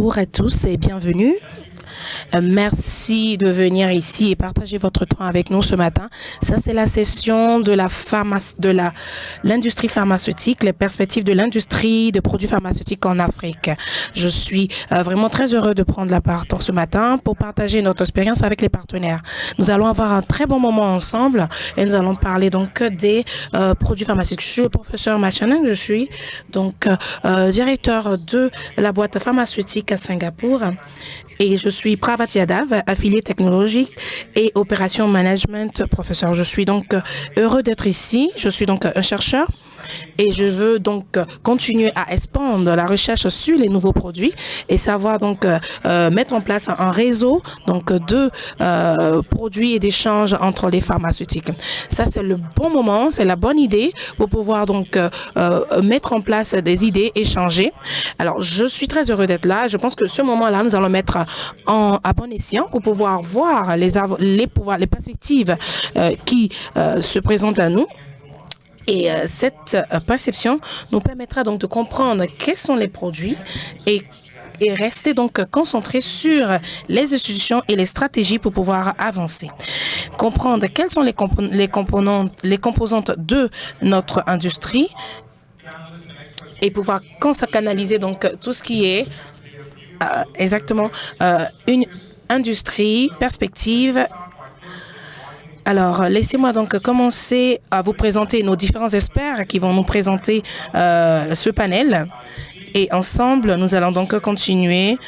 Bonjour à tous et bienvenue. Merci de venir ici et partager votre temps avec nous ce matin. Ça, c'est la session de l'industrie pharmaceutique, les perspectives de l'industrie de produits pharmaceutiques en Afrique. Je suis vraiment très heureux de prendre la parole ce matin pour partager notre expérience avec les partenaires. Nous allons avoir un très bon moment ensemble et nous allons parler donc des produits pharmaceutiques. Je suis le professeur Machanan, je suis donc directeur de la boîte pharmaceutique à Singapour. Et je suis Pravati Yadav, affilié technologique et opération management professeur. Je suis donc heureux d'être ici. Je suis donc un chercheur et je veux donc continuer à expandre la recherche sur les nouveaux produits et savoir donc mettre en place un réseau donc de produits et d'échanges entre les pharmaceutiques. Ça, c'est le bon moment, c'est la bonne idée pour pouvoir donc mettre en place des idées, échanger. Alors, je suis très heureux d'être là. Je pense que ce moment-là, nous allons mettre à bon escient pour pouvoir voir les perspectives qui se présentent à nous. Et cette perception nous permettra donc de comprendre quels sont les produits et rester donc concentré sur les institutions et les stratégies pour pouvoir avancer. Comprendre quelles sont les composantes de notre industrie et pouvoir canaliser donc tout ce qui est exactement une industrie, perspective. Alors, laissez-moi donc commencer à vous présenter nos différents experts qui vont nous présenter ce panel. Et ensemble, nous allons donc continuer.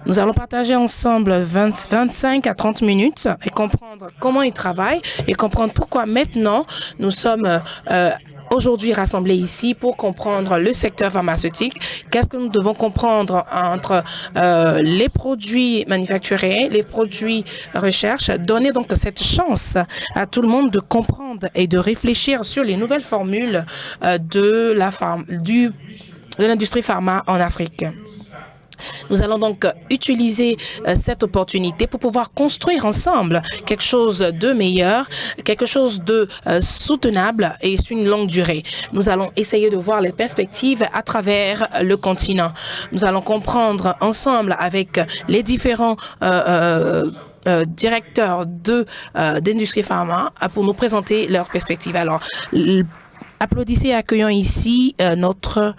Nous allons partager ensemble 25 à 30 minutes et comprendre comment ils travaillent et comprendre pourquoi maintenant nous sommes aujourd'hui rassemblés ici pour comprendre le secteur pharmaceutique. Qu'est-ce que nous devons comprendre entre les produits manufacturés, les produits recherche, donner donc cette chance à tout le monde de comprendre et de réfléchir sur les nouvelles formules de l'industrie pharma en Afrique. Nous allons donc utiliser cette opportunité pour pouvoir construire ensemble quelque chose de meilleur, quelque chose de soutenable et sur une longue durée. Nous allons essayer de voir les perspectives à travers le continent. Nous allons comprendre ensemble avec les différents directeurs d'industrie pharma pour nous présenter leurs perspectives. Alors, applaudissez et accueillons ici notre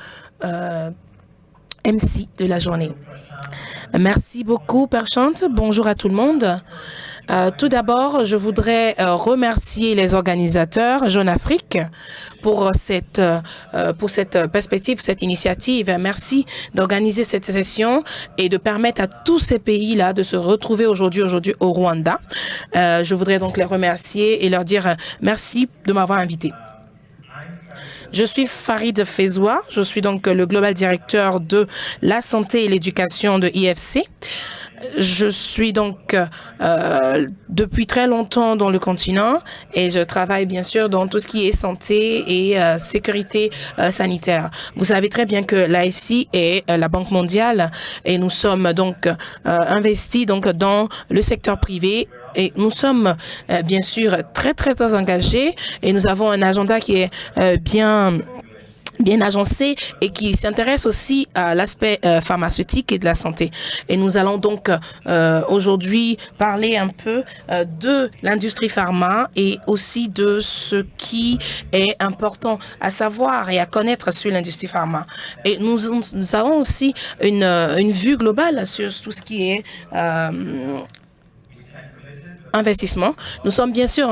MC de la journée. Merci beaucoup, Perchante. Bonjour à tout le monde. Tout d'abord, je voudrais remercier les organisateurs Jeune Afrique pour cette perspective, cette initiative. Merci d'organiser cette session et de permettre à tous ces pays-là de se retrouver aujourd'hui au Rwanda. Je voudrais donc les remercier et leur dire merci de m'avoir invité. Je suis Farid Fezoua, je suis donc le Global Directeur de la santé et l'éducation de IFC. Je suis donc depuis très longtemps dans le continent et je travaille bien sûr dans tout ce qui est santé et sécurité sanitaire. Vous savez très bien que l'AFC est la Banque mondiale et nous sommes donc investis donc dans le secteur privé. Et nous sommes bien sûr très engagés et nous avons un agenda qui est bien agencé et qui s'intéresse aussi à l'aspect pharmaceutique et de la santé. Et nous allons donc aujourd'hui parler un peu de l'industrie pharma et aussi de ce qui est important à savoir et à connaître sur l'industrie pharma. Et nous avons aussi une vue globale sur tout ce qui est investissement. Nous sommes bien sûr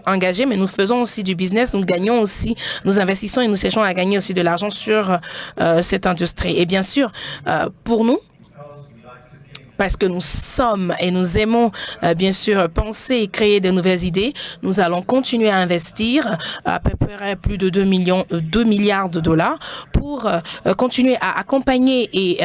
engagés, mais nous faisons aussi du business. Nous gagnons aussi, nous investissons et nous cherchons à gagner aussi de l'argent sur cette industrie. Et bien sûr, pour nous, parce que nous sommes et nous aimons bien sûr penser et créer de nouvelles idées, nous allons continuer à investir à peu près plus de 2 milliards de dollars pour continuer à accompagner et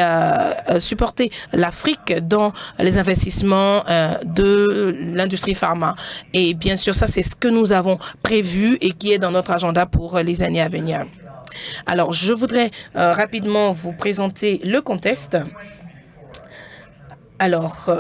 supporter l'Afrique dans les investissements de l'industrie pharma. Et bien sûr, ça c'est ce que nous avons prévu et qui est dans notre agenda pour les années à venir. Alors, je voudrais rapidement vous présenter le contexte. Alors,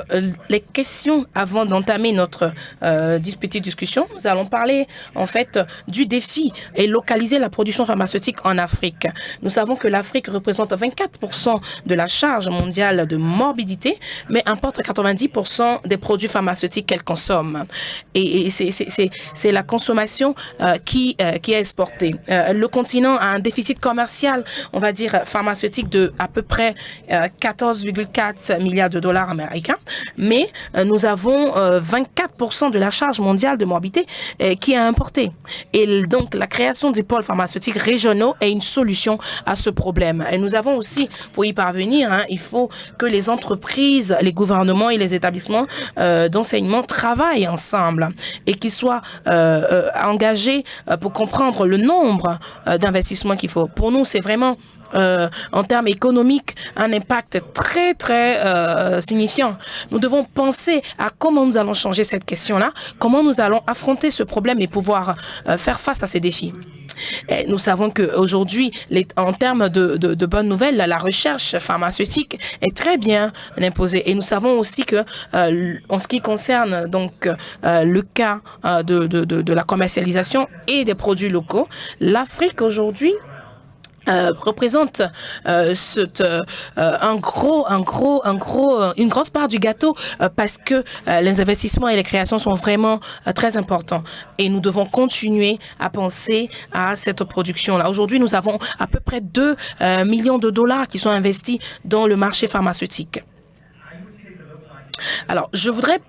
les questions avant d'entamer notre petite discussion, nous allons parler en fait du défi et localiser la production pharmaceutique en Afrique. Nous savons que l'Afrique représente 24% de la charge mondiale de morbidité, mais importe 90% des produits pharmaceutiques qu'elle consomme. Et c'est la consommation qui est exportée. Le continent a un déficit commercial, on va dire pharmaceutique, de à peu près 14,4 milliards de dollars américains, mais nous avons 24% de la charge mondiale de morbidité qui est importée. Et donc, la création des pôles pharmaceutiques régionaux est une solution à ce problème. Et nous avons aussi, pour y parvenir, il faut que les entreprises, les gouvernements et les établissements d'enseignement travaillent ensemble et qu'ils soient engagés pour comprendre le nombre d'investissements qu'il faut. Pour nous, c'est vraiment en termes économiques, un impact très, très signifiant. Nous devons penser à comment nous allons changer cette question-là, comment nous allons affronter ce problème et pouvoir faire face à ces défis. Et nous savons qu'aujourd'hui, en termes de bonnes nouvelles, la recherche pharmaceutique est très bien imposée. Et nous savons aussi que, en ce qui concerne donc le cas de la commercialisation et des produits locaux, l'Afrique aujourd'hui représente une grosse part du gâteau parce que les investissements et les créations sont vraiment très importants. Et nous devons continuer à penser à cette production-là. Aujourd'hui, nous avons à peu près 2 millions de dollars qui sont investis dans le marché pharmaceutique. Alors, je voudrais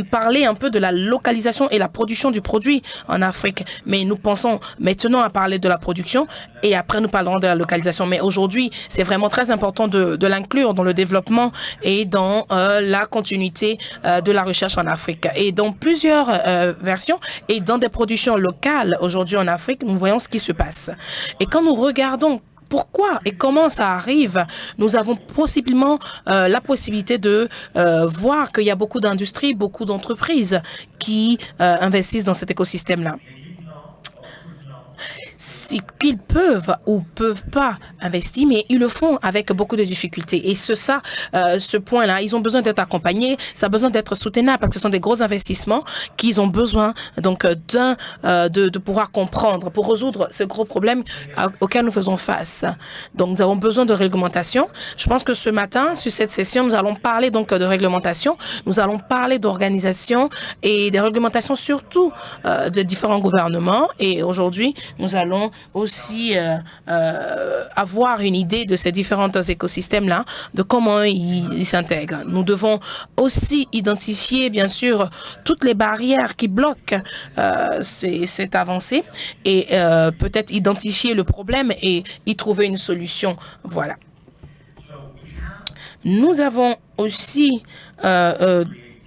parler un peu de la localisation et la production du produit en Afrique. Mais nous pensons maintenant à parler de la production et après nous parlerons de la localisation. Mais aujourd'hui, c'est vraiment très important de l'inclure dans le développement et dans la continuité de la recherche en Afrique. Et dans plusieurs versions et dans des productions locales aujourd'hui en Afrique, nous voyons ce qui se passe. Et quand nous regardons pourquoi et comment ça arrive, nous avons possiblement la possibilité de voir qu'il y a beaucoup d'industries, beaucoup d'entreprises qui investissent dans cet écosystème-là. Qu'ils peuvent ou peuvent pas investir, mais ils le font avec beaucoup de difficultés. Et ce point-là, ils ont besoin d'être accompagnés, ça a besoin d'être soutenable parce que ce sont des gros investissements qu'ils ont besoin donc de pouvoir comprendre pour résoudre ce gros problème auquel nous faisons face. Donc, nous avons besoin de réglementation. Je pense que ce matin, sur cette session, nous allons parler donc de réglementation. Nous allons parler d'organisation et des réglementations surtout de différents gouvernements. Et aujourd'hui, nous allons aussi avoir une idée de ces différents écosystèmes-là, de comment ils s'intègrent. Nous devons aussi identifier, bien sûr, toutes les barrières qui bloquent cette avancée et peut-être identifier le problème et y trouver une solution. Voilà. Nous avons aussi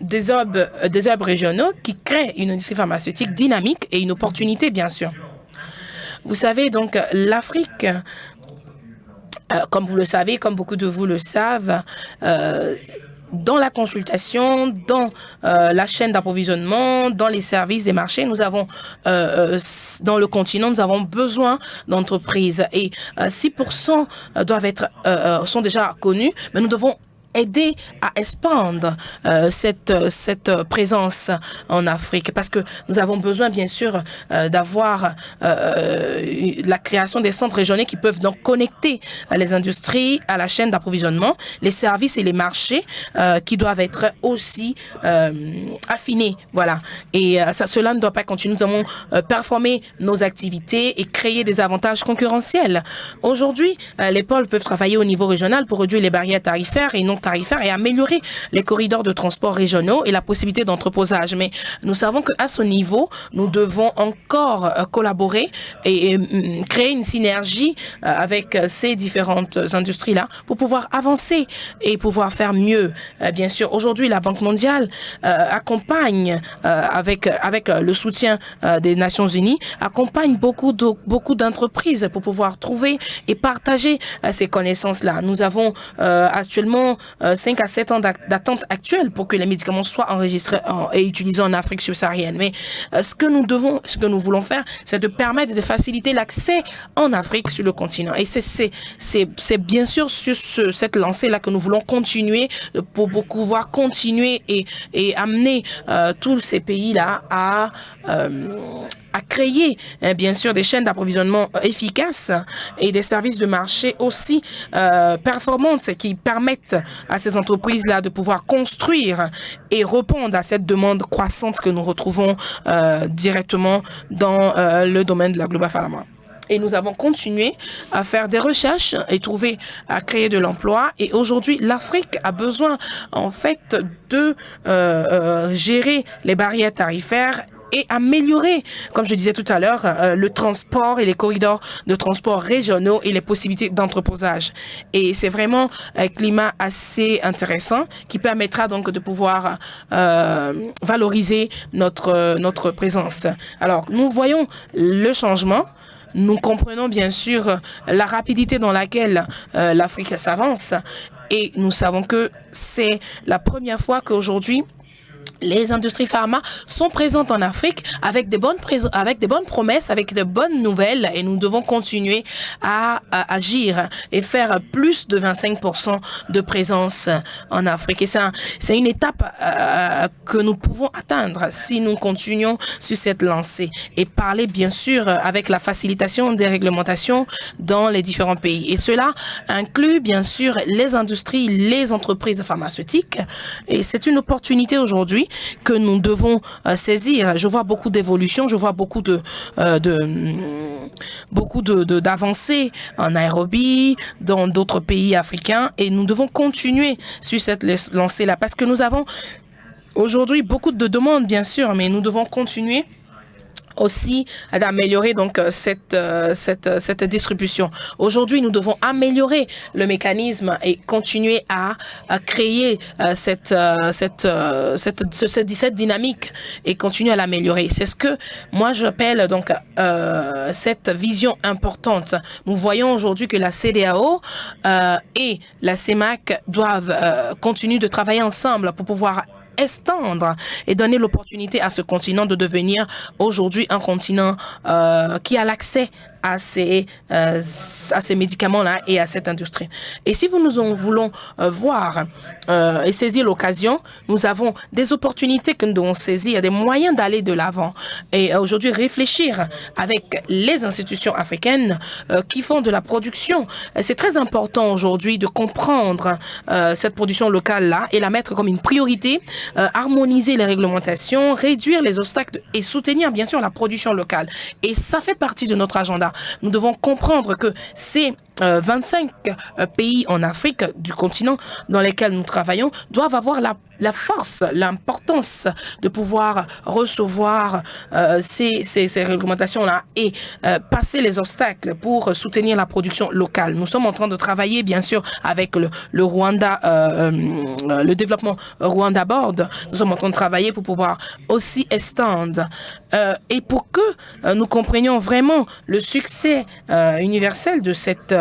des hubs régionaux qui créent une industrie pharmaceutique dynamique et une opportunité, bien sûr. Vous savez, donc, l'Afrique, comme vous le savez, comme beaucoup de vous le savent, dans la consultation, dans la chaîne d'approvisionnement, dans les services des marchés, nous avons, dans le continent, nous avons besoin d'entreprises. Et 6% sont déjà connus, mais nous devons aider à expandre cette présence en Afrique parce que nous avons besoin bien sûr d'avoir la création des centres régionaux qui peuvent donc connecter les industries à la chaîne d'approvisionnement, les services et les marchés qui doivent être aussi affinés. Voilà. Et cela ne doit pas continuer. Nous avons performé nos activités et créer des avantages concurrentiels. Aujourd'hui, les pôles peuvent travailler au niveau régional pour réduire les barrières tarifaires et non tarifaires et améliorer les corridors de transport régionaux et la possibilité d'entreposage. Mais nous savons qu'à ce niveau, nous devons encore collaborer et créer une synergie avec ces différentes industries-là pour pouvoir avancer et pouvoir faire mieux. Bien sûr, aujourd'hui, la Banque mondiale accompagne, avec le soutien des Nations unies, accompagne beaucoup d'entreprises pour pouvoir trouver et partager ces connaissances-là. Nous avons actuellement 5 à 7 ans d'attente actuelle pour que les médicaments soient enregistrés et utilisés en Afrique subsaharienne. Mais ce que nous voulons faire, c'est de permettre de faciliter l'accès en Afrique sur le continent. Et c'est bien sûr sur cette lancée-là que nous voulons continuer pour pouvoir continuer et amener tous ces pays-là à créer, bien sûr, des chaînes d'approvisionnement efficaces et des services de marché aussi performantes qui permettent à ces entreprises-là de pouvoir construire et répondre à cette demande croissante que nous retrouvons directement dans le domaine de la Global Pharma. Et nous avons continué à faire des recherches et à créer de l'emploi. Et aujourd'hui, l'Afrique a besoin, en fait, de gérer les barrières tarifaires et améliorer, comme je disais tout à l'heure, le transport et les corridors de transport régionaux et les possibilités d'entreposage. Et c'est vraiment un climat assez intéressant qui permettra donc de pouvoir valoriser notre présence. Alors, nous voyons le changement. Nous comprenons bien sûr la rapidité dans laquelle l'Afrique s'avance et nous savons que c'est la première fois qu'aujourd'hui, les industries pharma sont présentes en Afrique avec des bonnes promesses, avec de bonnes nouvelles et nous devons continuer à agir et faire plus de 25% de présence en Afrique. Et c'est une étape que nous pouvons atteindre si nous continuons sur cette lancée et parler bien sûr avec la facilitation des réglementations dans les différents pays. Et cela inclut bien sûr les industries, les entreprises pharmaceutiques et c'est une opportunité aujourd'hui que nous devons saisir. Je vois beaucoup d'évolutions, je vois beaucoup d'avancées en Nairobi, dans d'autres pays africains et nous devons continuer sur cette lancée-là parce que nous avons aujourd'hui beaucoup de demandes bien sûr, mais nous devons continuer aussi d'améliorer donc cette distribution. Aujourd'hui, nous devons améliorer le mécanisme et continuer à créer cette dynamique et continuer à l'améliorer. C'est ce que moi j'appelle donc cette vision importante. Nous voyons aujourd'hui que la CEDEAO et la CEMAC doivent continuer de travailler ensemble pour pouvoir étendre et donner l'opportunité à ce continent de devenir aujourd'hui un continent qui a l'accès à ces médicaments-là et à cette industrie. Et si nous en voulons voir et saisir l'occasion, nous avons des opportunités que nous devons saisir, des moyens d'aller de l'avant et aujourd'hui réfléchir avec les institutions africaines qui font de la production. C'est très important aujourd'hui de comprendre cette production locale-là et la mettre comme une priorité, harmoniser les réglementations, réduire les obstacles et soutenir bien sûr la production locale. Et ça fait partie de notre agenda. Nous devons comprendre que ces 25 pays en Afrique du continent dans lesquels nous travaillons doivent avoir la force, l'importance de pouvoir recevoir ces réglementations-là et passer les obstacles pour soutenir la production locale. Nous sommes en train de travailler, bien sûr, avec le Rwanda, le développement Rwanda Board. Nous sommes en train de travailler pour pouvoir aussi étendre et pour que nous comprenions vraiment le succès universel de cette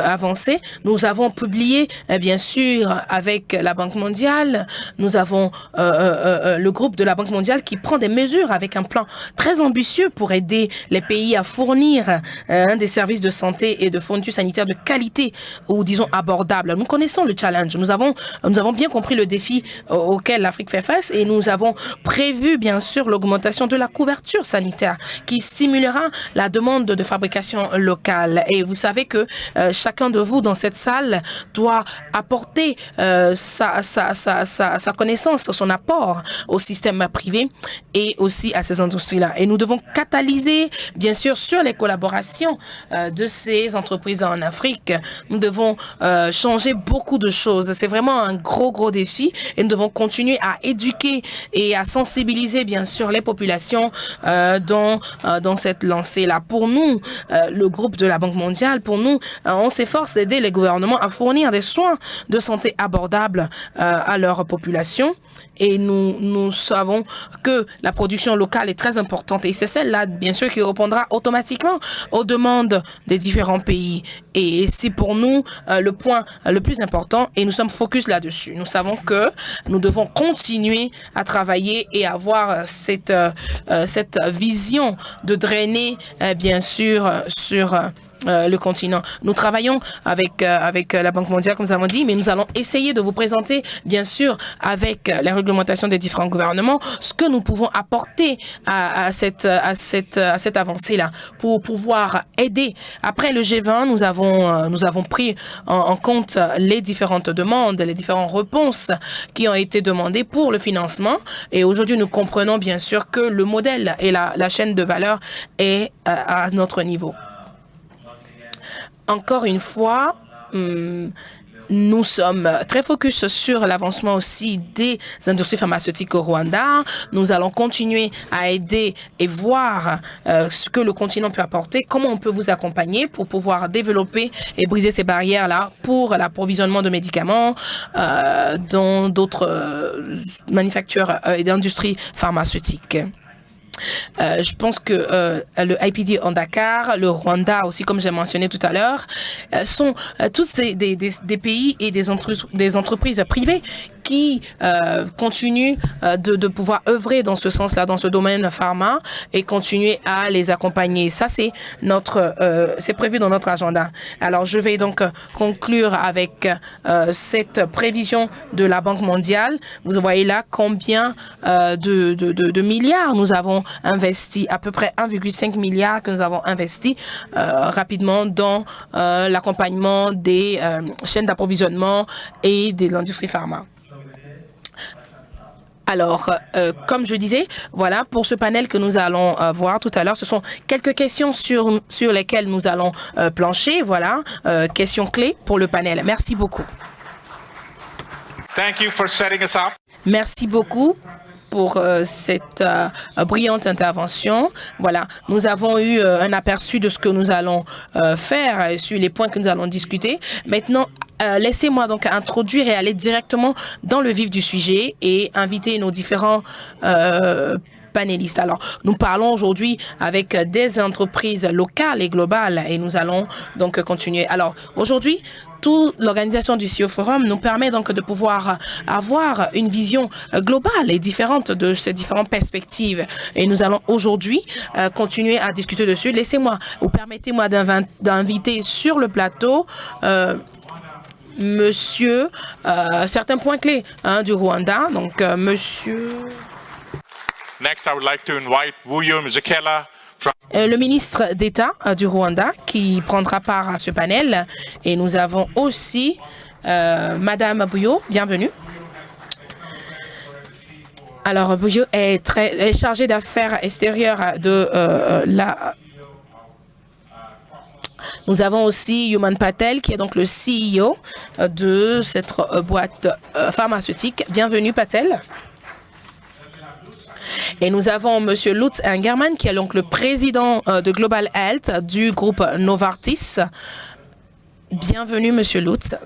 avancée. Nous avons publié, bien sûr, avec la Banque mondiale, nous avons le groupe de la Banque mondiale qui prend des mesures avec un plan très ambitieux pour aider les pays à fournir des services de santé et de fournitures sanitaires de qualité ou, disons, abordables. Nous connaissons le challenge. Nous avons bien compris le défi auquel l'Afrique fait face et nous avons prévu, bien sûr, l'augmentation de la couverture sanitaire qui stimulera la demande de fabrication locale. Et vous savez que chacun de vous dans cette salle doit apporter sa connaissance, son apport au système privé et aussi à ces industries-là. Et nous devons catalyser, bien sûr, sur les collaborations de ces entreprises en Afrique. Nous devons changer beaucoup de choses. C'est vraiment un gros défi et nous devons continuer à éduquer et à sensibiliser, bien sûr, les populations dans cette lancée-là. Pour nous, le groupe de la Banque mondiale, pour nous, nous, on s'efforce d'aider les gouvernements à fournir des soins de santé abordables à leur population. Et nous savons que la production locale est très importante et c'est celle-là, bien sûr, qui répondra automatiquement aux demandes des différents pays. Et c'est pour nous le point le plus important et nous sommes focus là-dessus. Nous savons que nous devons continuer à travailler et avoir cette vision de drainer, bien sûr, sur le continent. Nous travaillons avec la Banque mondiale, comme nous avons dit, mais nous allons essayer de vous présenter, bien sûr, avec la réglementation des différents gouvernements, ce que nous pouvons apporter à cette avancée-là pour pouvoir aider. Après le G20, nous avons pris en compte les différentes demandes, les différentes réponses qui ont été demandées pour le financement. Et aujourd'hui, nous comprenons bien sûr que le modèle et la chaîne de valeur est à notre niveau. Encore une fois, nous sommes très focus sur l'avancement aussi des industries pharmaceutiques au Rwanda. Nous allons continuer à aider et voir ce que le continent peut apporter, comment on peut vous accompagner pour pouvoir développer et briser ces barrières-là pour l'approvisionnement de médicaments dans d'autres manufactures et d'industries pharmaceutiques. Je pense que le IPD en Dakar, le Rwanda aussi, comme j'ai mentionné tout à l'heure, sont tous des pays et des entreprises privées qui continuent de pouvoir œuvrer dans ce sens-là, dans ce domaine pharma et continuer à les accompagner. Ça, c'est prévu dans notre agenda. Alors, je vais donc conclure avec cette prévision de la Banque mondiale. Vous voyez là combien de milliards nous avons investi, à peu près 1,5 milliard que nous avons investi rapidement dans l'accompagnement des chaînes d'approvisionnement et de l'industrie pharma. Alors, comme je disais, voilà, pour ce panel que nous allons voir tout à l'heure, ce sont quelques questions sur lesquelles nous allons plancher. Voilà, questions clés pour le panel. Merci beaucoup. Thank you for setting us up. Merci beaucoup pour cette brillante intervention. Voilà, nous avons eu un aperçu de ce que nous allons faire sur les points que nous allons discuter. Maintenant, laissez-moi donc introduire et aller directement dans le vif du sujet et inviter nos différents panélistes. Alors, nous parlons aujourd'hui avec des entreprises locales et globales et nous allons donc continuer. Alors, aujourd'hui, toute l'organisation du CEO Forum nous permet donc de pouvoir avoir une vision globale et différente de ces différentes perspectives. Et nous allons aujourd'hui continuer à discuter dessus. Laissez-moi ou permettez-moi d'inviter sur le plateau monsieur, certains points clés du Rwanda. Donc, monsieur... Next, I would like to invite Wuyo Mzekela, le ministre d'État du Rwanda qui prendra part à ce panel. Et nous avons aussi Madame Buyo, bienvenue. Alors, Buyo est chargée d'affaires extérieures de la... Nous avons aussi Yuman Patel, qui est donc le CEO de cette boîte pharmaceutique. Bienvenue, Patel. Et nous avons Monsieur Lutz Engerman, qui est donc le président de Global Health du groupe Novartis. Bienvenue, Monsieur Lutz.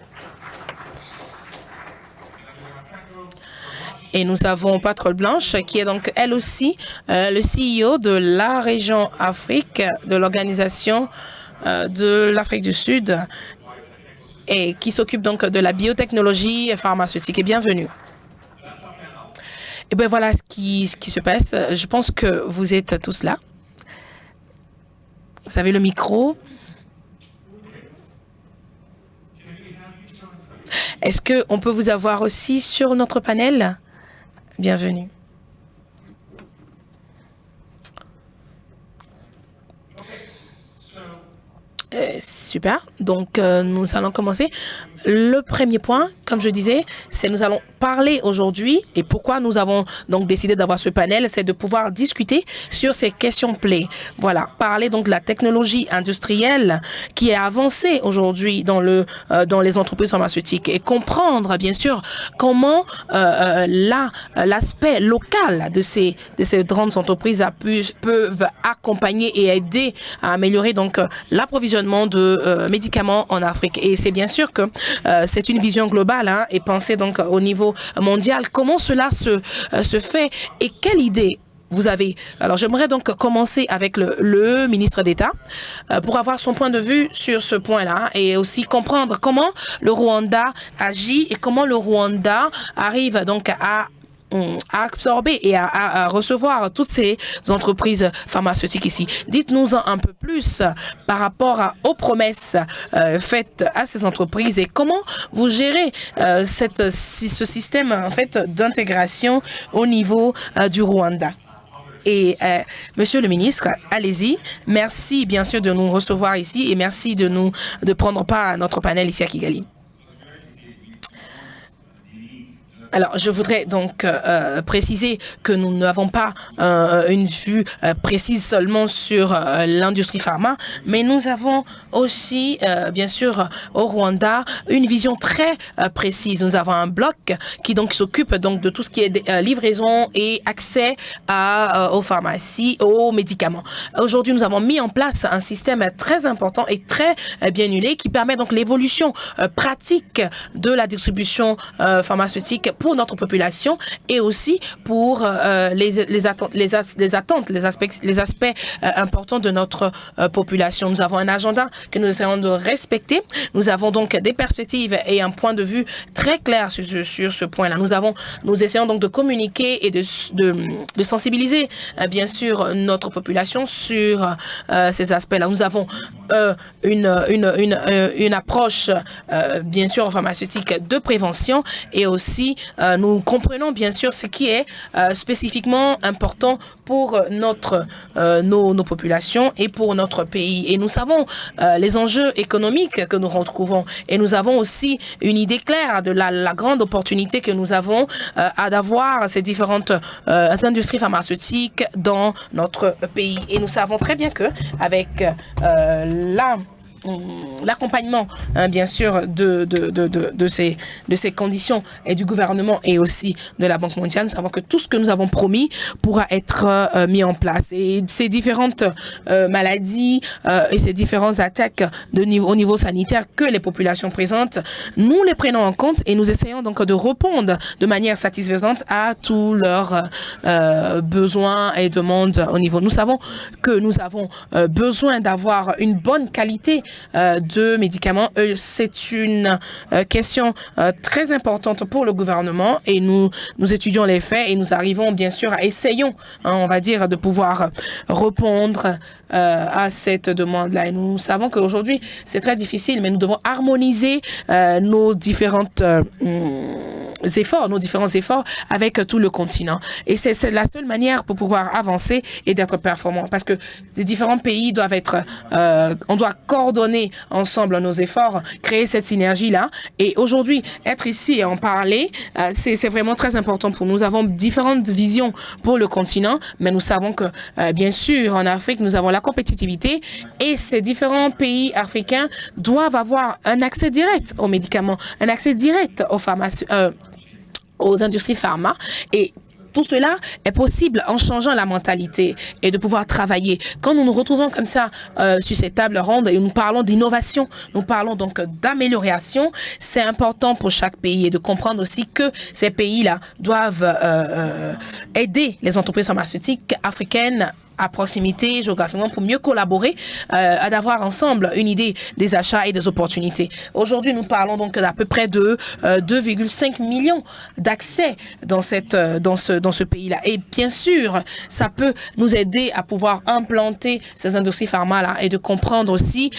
Et nous avons Patrol Blanche, qui est donc elle aussi le CEO de la région Afrique, de l'organisation de l'Afrique du Sud, et qui s'occupe donc de la biotechnologie pharmaceutique. Et bienvenue. Et bien voilà ce qui se passe. Je pense que vous êtes tous là. Vous avez le micro. Est-ce qu'on peut vous avoir aussi sur notre panel? Bienvenue. Super. Donc, nous allons commencer. Le premier point, comme je disais, c'est nous allons parler aujourd'hui et pourquoi nous avons donc décidé d'avoir ce panel, c'est de pouvoir discuter sur ces questions clés. Voilà, parler donc de la technologie industrielle qui est avancée aujourd'hui dans les entreprises pharmaceutiques et comprendre bien sûr comment l'aspect local de ces grandes entreprises peuvent accompagner et aider à améliorer donc l'approvisionnement de médicaments en Afrique. Et c'est bien sûr que c'est une vision globale et penser donc au niveau mondial. Comment cela se fait et quelle idée vous avez? Alors, j'aimerais donc commencer avec le ministre d'État pour avoir son point de vue sur ce point-là et aussi comprendre comment le Rwanda agit et comment le Rwanda arrive donc à absorber et à recevoir toutes ces entreprises pharmaceutiques ici. Dites-nous un peu plus par rapport aux promesses faites à ces entreprises et comment vous gérez ce système en fait d'intégration au niveau du Rwanda. Et monsieur le ministre, allez-y. Merci bien sûr de nous recevoir ici et merci de prendre part à notre panel ici à Kigali. Alors, je voudrais donc préciser que nous n'avons pas une vue précise seulement sur l'industrie pharma, mais nous avons aussi, bien sûr, au Rwanda, une vision très précise. Nous avons un bloc qui donc s'occupe donc de tout ce qui est livraison et accès aux pharmacies, aux médicaments. Aujourd'hui, nous avons mis en place un système très important et très bien huilé qui permet donc l'évolution pratique de la distribution pharmaceutique pour notre population et aussi pour les aspects importants de notre population. Nous avons un agenda que nous essayons de respecter. Nous avons donc des perspectives et un point de vue très clair sur ce point-là. Nous essayons donc de communiquer et de sensibiliser bien sûr notre population sur ces aspects-là. Nous avons une approche bien sûr pharmaceutique de prévention et aussi nous comprenons bien sûr ce qui est spécifiquement important pour nos populations et pour notre pays. Et nous savons les enjeux économiques que nous retrouvons et nous avons aussi une idée claire de la grande opportunité que nous avons d'avoir ces différentes industries pharmaceutiques dans notre pays. Et nous savons très bien que avec l'accompagnement bien sûr de ces conditions et du gouvernement et aussi de la Banque mondiale, nous savons que tout ce que nous avons promis pourra être mis en place. Et ces différentes maladies et ces différentes attaques au niveau sanitaire que les populations présentent, nous les prenons en compte et nous essayons donc de répondre de manière satisfaisante à tous leurs besoins et demandes au niveau. Nous savons que nous avons besoin d'avoir une bonne qualité de médicaments. C'est une question très importante pour le gouvernement et nous étudions les faits et nous arrivons bien sûr à essayons, on va dire, de pouvoir répondre à cette demande-là. Et nous savons qu'aujourd'hui, c'est très difficile, mais nous devons harmoniser nos différents efforts avec tout le continent. Et c'est la seule manière pour pouvoir avancer et d'être performant. Parce que les différents pays doivent être, on doit coordonner ensemble nos efforts, créer cette synergie-là. Et aujourd'hui, être ici et en parler, c'est vraiment très important pour nous. Nous avons différentes visions pour le continent, mais nous savons que, bien sûr, en Afrique, nous avons la compétitivité et ces différents pays africains doivent avoir un accès direct aux médicaments, un accès direct aux industries pharma. Et tout cela est possible en changeant la mentalité et de pouvoir travailler. Quand nous nous retrouvons comme ça sur cette table ronde et nous parlons d'innovation, nous parlons donc d'amélioration, c'est important pour chaque pays et de comprendre aussi que ces pays-là doivent aider les entreprises pharmaceutiques africaines à proximité, géographiquement, pour mieux collaborer, à d'avoir ensemble une idée des achats et des opportunités. Aujourd'hui, nous parlons donc d'à peu près de 2,5 millions d'accès dans ce pays-là. Et bien sûr, ça peut nous aider à pouvoir implanter ces industries pharma-là et de comprendre aussi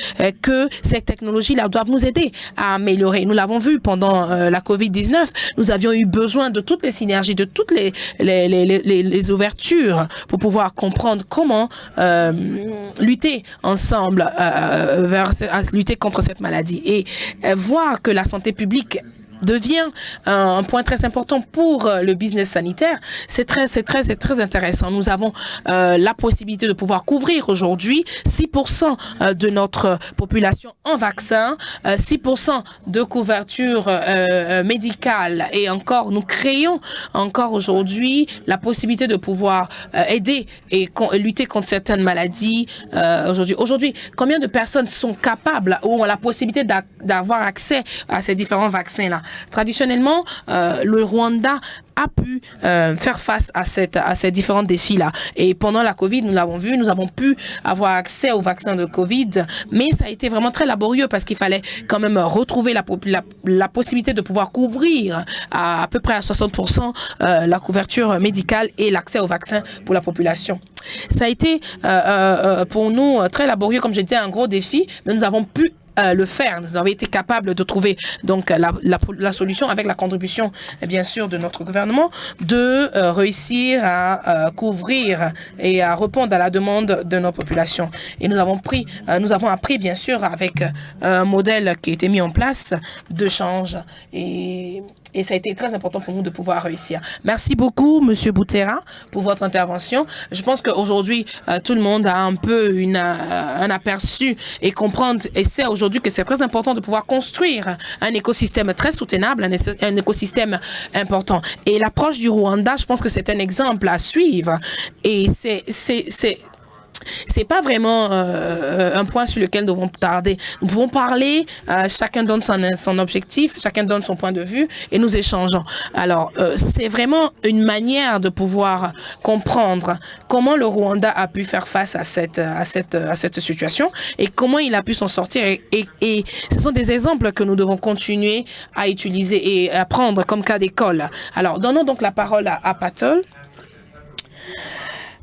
que ces technologies-là doivent nous aider à améliorer. Nous l'avons vu pendant la COVID-19, nous avions eu besoin de toutes les synergies, de toutes les ouvertures pour pouvoir comprendre comment lutter ensemble, lutter contre cette maladie et voir que la santé publique devient un point très important pour le business sanitaire. C'est très intéressant. Nous avons la possibilité de pouvoir couvrir aujourd'hui 6% de notre population en vaccin, 6% de couverture médicale et encore, nous créons encore aujourd'hui la possibilité de pouvoir aider et lutter contre certaines maladies aujourd'hui. Combien de personnes sont capables ou ont la possibilité d'avoir accès à ces différents vaccins-là? Traditionnellement, le Rwanda a pu faire face à ces différents défis-là. Et pendant la COVID, nous l'avons vu, nous avons pu avoir accès au vaccin de COVID, mais ça a été vraiment très laborieux parce qu'il fallait quand même retrouver la possibilité de pouvoir couvrir à peu près à 60% la couverture médicale et l'accès au vaccin pour la population. Ça a été pour nous très laborieux, comme je disais, un gros défi, mais nous avons pu le faire. Nous avons été capables de trouver donc la solution avec la contribution bien sûr de notre gouvernement de réussir à couvrir et à répondre à la demande de nos populations. Et nous avons appris bien sûr avec un modèle qui a été mis en place de change et ça a été très important pour nous de pouvoir réussir. Merci beaucoup, Monsieur Boutera, pour votre intervention. Je pense qu'aujourd'hui, tout le monde a un peu un aperçu et comprendre et sait aujourd'hui que c'est très important de pouvoir construire un écosystème très soutenable, un écosystème important. Et l'approche du Rwanda, je pense que c'est un exemple à suivre. Et c'est pas vraiment un point sur lequel nous devons tarder. Nous pouvons parler, chacun donne son objectif, chacun donne son point de vue et nous échangeons. Alors, c'est vraiment une manière de pouvoir comprendre comment le Rwanda a pu faire face à cette situation et comment il a pu s'en sortir. Et ce sont des exemples que nous devons continuer à utiliser et à prendre comme cas d'école. Alors, donnons donc la parole à Patol.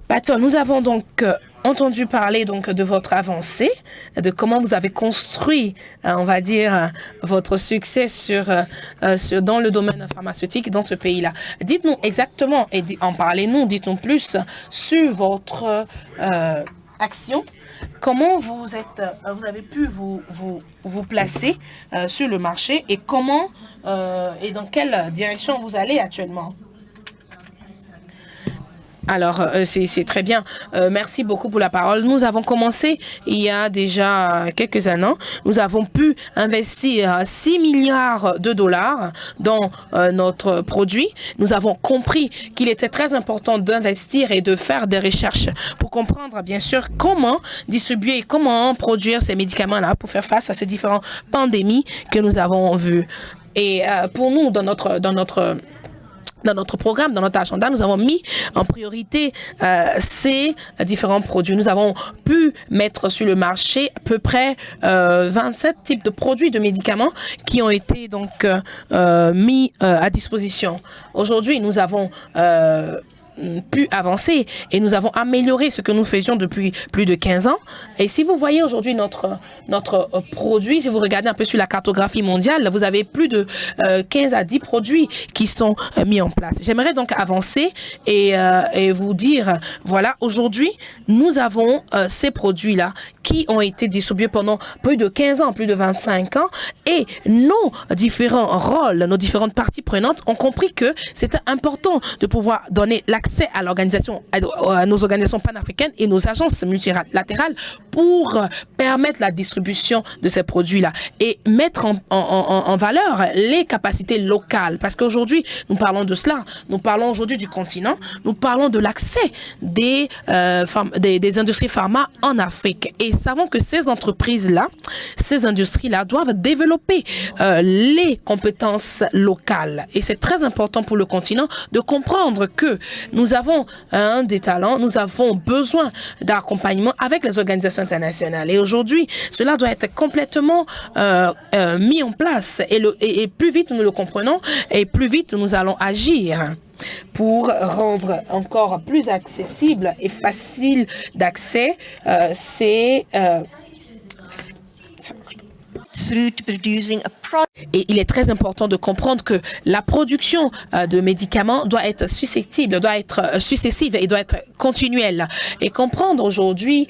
Patol, nous avons donc entendu parler donc de votre avancée, de comment vous avez construit, on va dire, votre succès dans le domaine pharmaceutique dans ce pays-là. Dites-nous exactement, et en parlez-nous, dites-nous plus sur votre action. Comment vous avez pu vous placer sur le marché et comment et dans quelle direction vous allez actuellement? Alors, c'est très bien. Merci beaucoup pour la parole. Nous avons commencé il y a déjà quelques années. Nous avons pu investir 6 milliards de dollars dans notre produit. Nous avons compris qu'il était très important d'investir et de faire des recherches pour comprendre, bien sûr, comment distribuer, comment produire ces médicaments-là pour faire face à ces différentes pandémies que nous avons vues. Et pour nous, dans notre programme, dans notre agenda, nous avons mis en priorité ces différents produits. Nous avons pu mettre sur le marché à peu près 27 types de produits de médicaments qui ont été donc mis à disposition. Aujourd'hui, nous avons pu avancer et nous avons amélioré ce que nous faisions depuis plus de 15 ans. Et si vous voyez aujourd'hui notre produit, si vous regardez un peu sur la cartographie mondiale, vous avez plus de 15 à 10 produits qui sont mis en place. J'aimerais donc avancer et vous dire, voilà, aujourd'hui, nous avons ces produits-là qui ont été distribués pendant plus de 15 ans, plus de 25 ans, et nos différents rôles, nos différentes parties prenantes ont compris que c'était important de pouvoir donner l'accès à l'organisation, à nos organisations panafricaines et nos agences multilatérales pour permettre la distribution de ces produits-là et mettre en valeur les capacités locales. Parce qu'aujourd'hui, nous parlons de cela. Nous parlons aujourd'hui du continent. Nous parlons de l'accès des industries pharma en Afrique. Et savons que ces entreprises-là, ces industries-là doivent développer les compétences locales. Et c'est très important pour le continent de comprendre que nous avons des talents, nous avons besoin d'accompagnement avec les organisations internationales. Et aujourd'hui, cela doit être complètement mis en place. Et plus vite nous le comprenons, et plus vite nous allons agir pour rendre encore plus accessible et facile d'accès through to producing a product. Et il est très important de comprendre que la production de médicaments doit être susceptible, doit être successive et doit être continuelle. Et comprendre aujourd'hui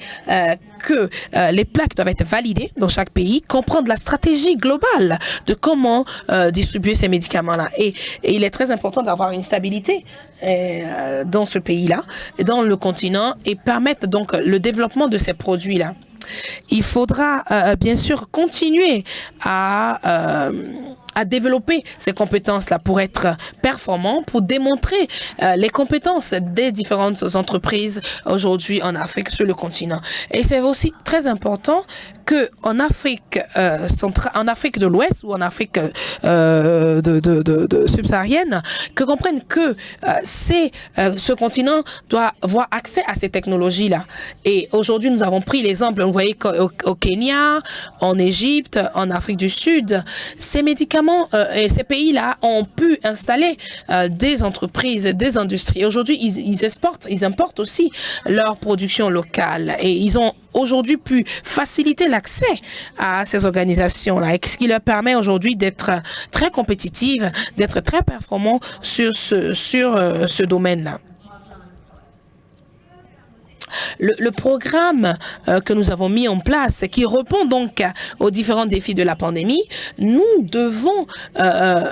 que les plaques doivent être validées dans chaque pays, comprendre la stratégie globale de comment distribuer ces médicaments-là. Et il est très important d'avoir une stabilité dans ce pays-là, dans le continent, et permettre donc le développement de ces produits-là. Il faudra bien sûr continuer à développer ces compétences-là pour être performants, pour démontrer les compétences des différentes entreprises aujourd'hui en Afrique, sur le continent. Et c'est aussi très important qu'en Afrique, en Afrique de l'Ouest ou en Afrique subsaharienne, que comprennent que ce continent doit avoir accès à ces technologies-là. Et aujourd'hui, nous avons pris l'exemple, vous voyez, au Kenya, en Égypte, en Afrique du Sud, ces médicaments et ces pays-là ont pu installer des entreprises, des industries. Aujourd'hui, ils importent aussi leur production locale et ils ont aujourd'hui pu faciliter l'accès à ces organisations-là, ce qui leur permet aujourd'hui d'être très compétitives, d'être très performants sur ce domaine-là. Le programme que nous avons mis en place, qui répond donc aux différents défis de la pandémie, nous devons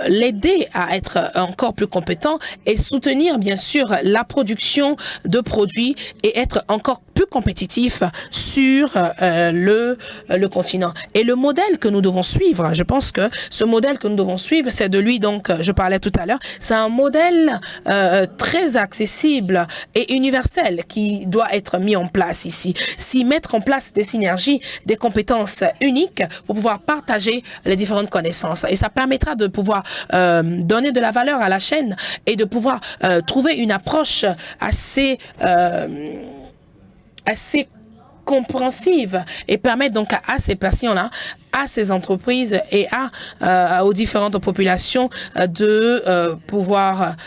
l'aider à être encore plus compétent et soutenir bien sûr la production de produits et être encore plus compétitif sur le continent. Et le modèle que nous devons suivre, je pense que ce modèle que nous devons suivre, c'est de lui, donc, je parlais tout à l'heure, c'est un modèle très accessible et universel qui doit être mis en place ici. Si mettre en place des synergies, des compétences uniques pour pouvoir partager les différentes connaissances. Et ça permettra de pouvoir donner de la valeur à la chaîne et de pouvoir trouver une approche assez compréhensive et permettre donc à ces patients-là, à ces entreprises et aux différentes populations de pouvoir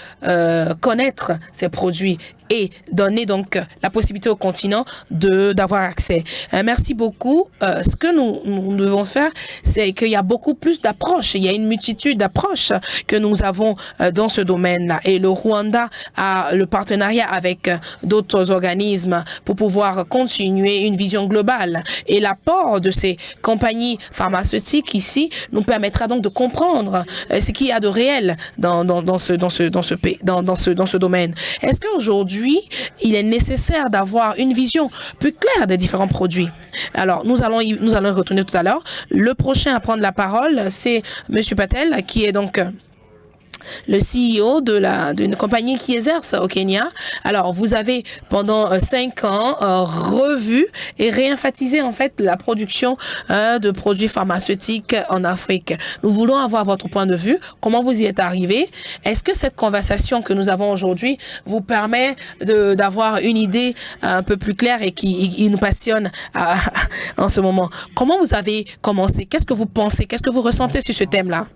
connaître ces produits et donner donc la possibilité au continent d'avoir accès. Merci beaucoup. Ce que nous devons faire, c'est qu'il y a beaucoup plus d'approches. Il y a une multitude d'approches que nous avons dans ce domaine-là. Et le Rwanda a le partenariat avec d'autres organismes pour pouvoir continuer une vision globale. Et l'apport de ces compagnies pharmaceutiques ici nous permettra donc de comprendre ce qu'il y a de réel dans ce domaine. Est-ce qu'aujourd'hui, il est nécessaire d'avoir une vision plus claire des différents produits? Alors, nous allons y retourner tout à l'heure. Le prochain à prendre la parole, c'est M. Patel, qui est donc le CEO d'une compagnie qui exerce au Kenya. Alors, vous avez pendant 5 ans revu et réemphatisé en fait la production de produits pharmaceutiques en Afrique. Nous voulons avoir votre point de vue. Comment vous y êtes arrivé? Est-ce que cette conversation que nous avons aujourd'hui vous permet d'avoir une idée un peu plus claire et qui nous passionne en ce moment? Comment vous avez commencé? Qu'est-ce que vous pensez? Qu'est-ce que vous ressentez sur ce thème-là?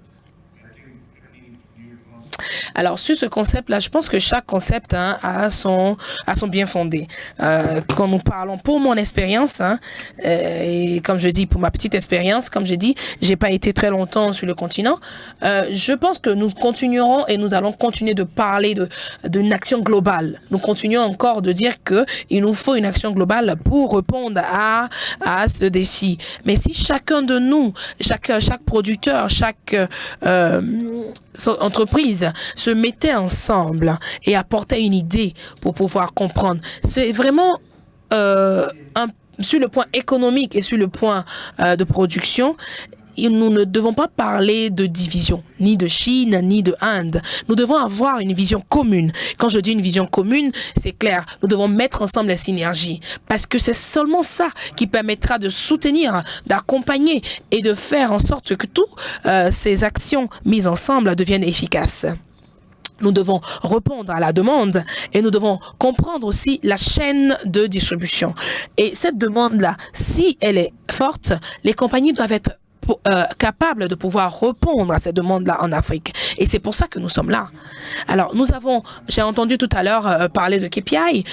Alors, sur ce concept-là, je pense que chaque concept a son bien fondé. Quand nous parlons, pour mon expérience, et comme je dis, pour ma petite expérience, comme je dis, j'ai pas été très longtemps sur le continent. Je pense que nous continuerons et nous allons continuer de parler d'une action globale. Nous continuons encore de dire qu'il nous faut une action globale pour répondre à ce défi. Mais si chacun de nous, chaque producteur, chaque entreprise se mettaient ensemble et apportaient une idée pour pouvoir comprendre. C'est vraiment sur le point économique et sur le point de production. Nous ne devons pas parler de division, ni de Chine, ni de Inde. Nous devons avoir une vision commune. Quand je dis une vision commune, c'est clair. Nous devons mettre ensemble les synergies. Parce que c'est seulement ça qui permettra de soutenir, d'accompagner et de faire en sorte que toutes ces actions mises ensemble deviennent efficaces. Nous devons répondre à la demande et nous devons comprendre aussi la chaîne de distribution. Et cette demande-là, si elle est forte, les compagnies doivent être capables de pouvoir répondre à ces demandes-là en Afrique. Et c'est pour ça que nous sommes là. Alors, j'ai entendu tout à l'heure parler de KPI.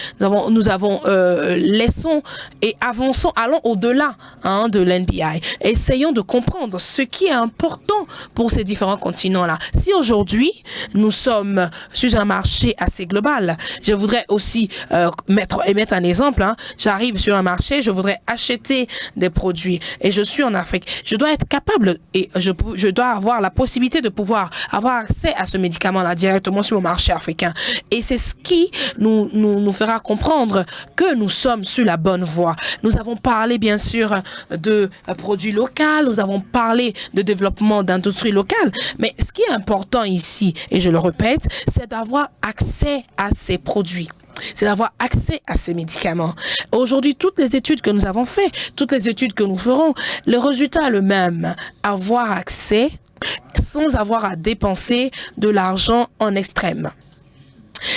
Laissons et avançons, allons au-delà de l'NPI. Essayons de comprendre ce qui est important pour ces différents continents-là. Si aujourd'hui, nous sommes sur un marché assez global, je voudrais aussi mettre un exemple. J'arrive sur un marché, je voudrais acheter des produits et je suis en Afrique. Je dois être capable et je dois avoir la possibilité de pouvoir avoir accès à ce médicament-là directement sur le marché africain. Et c'est ce qui nous fera comprendre que nous sommes sur la bonne voie. Nous avons parlé bien sûr de produits locaux, nous avons parlé de développement d'industrie locale, mais ce qui est important ici, et je le répète, c'est d'avoir accès à ces produits. C'est d'avoir accès à ces médicaments. Aujourd'hui, toutes les études que nous avons faites, toutes les études que nous ferons, le résultat est le même. Avoir accès sans avoir à dépenser de l'argent en extrême.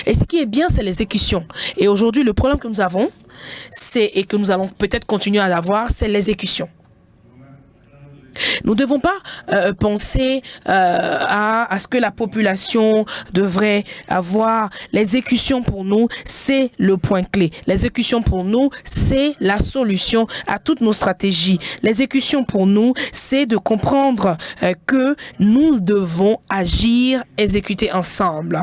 Et ce qui est bien, c'est l'exécution. Et aujourd'hui, le problème que nous avons, et que nous allons peut-être continuer à avoir, c'est l'exécution. Nous ne devons pas penser à ce que la population devrait avoir. L'exécution pour nous, c'est le point clé. L'exécution pour nous, c'est la solution à toutes nos stratégies. L'exécution pour nous, c'est de comprendre que nous devons agir, exécuter ensemble.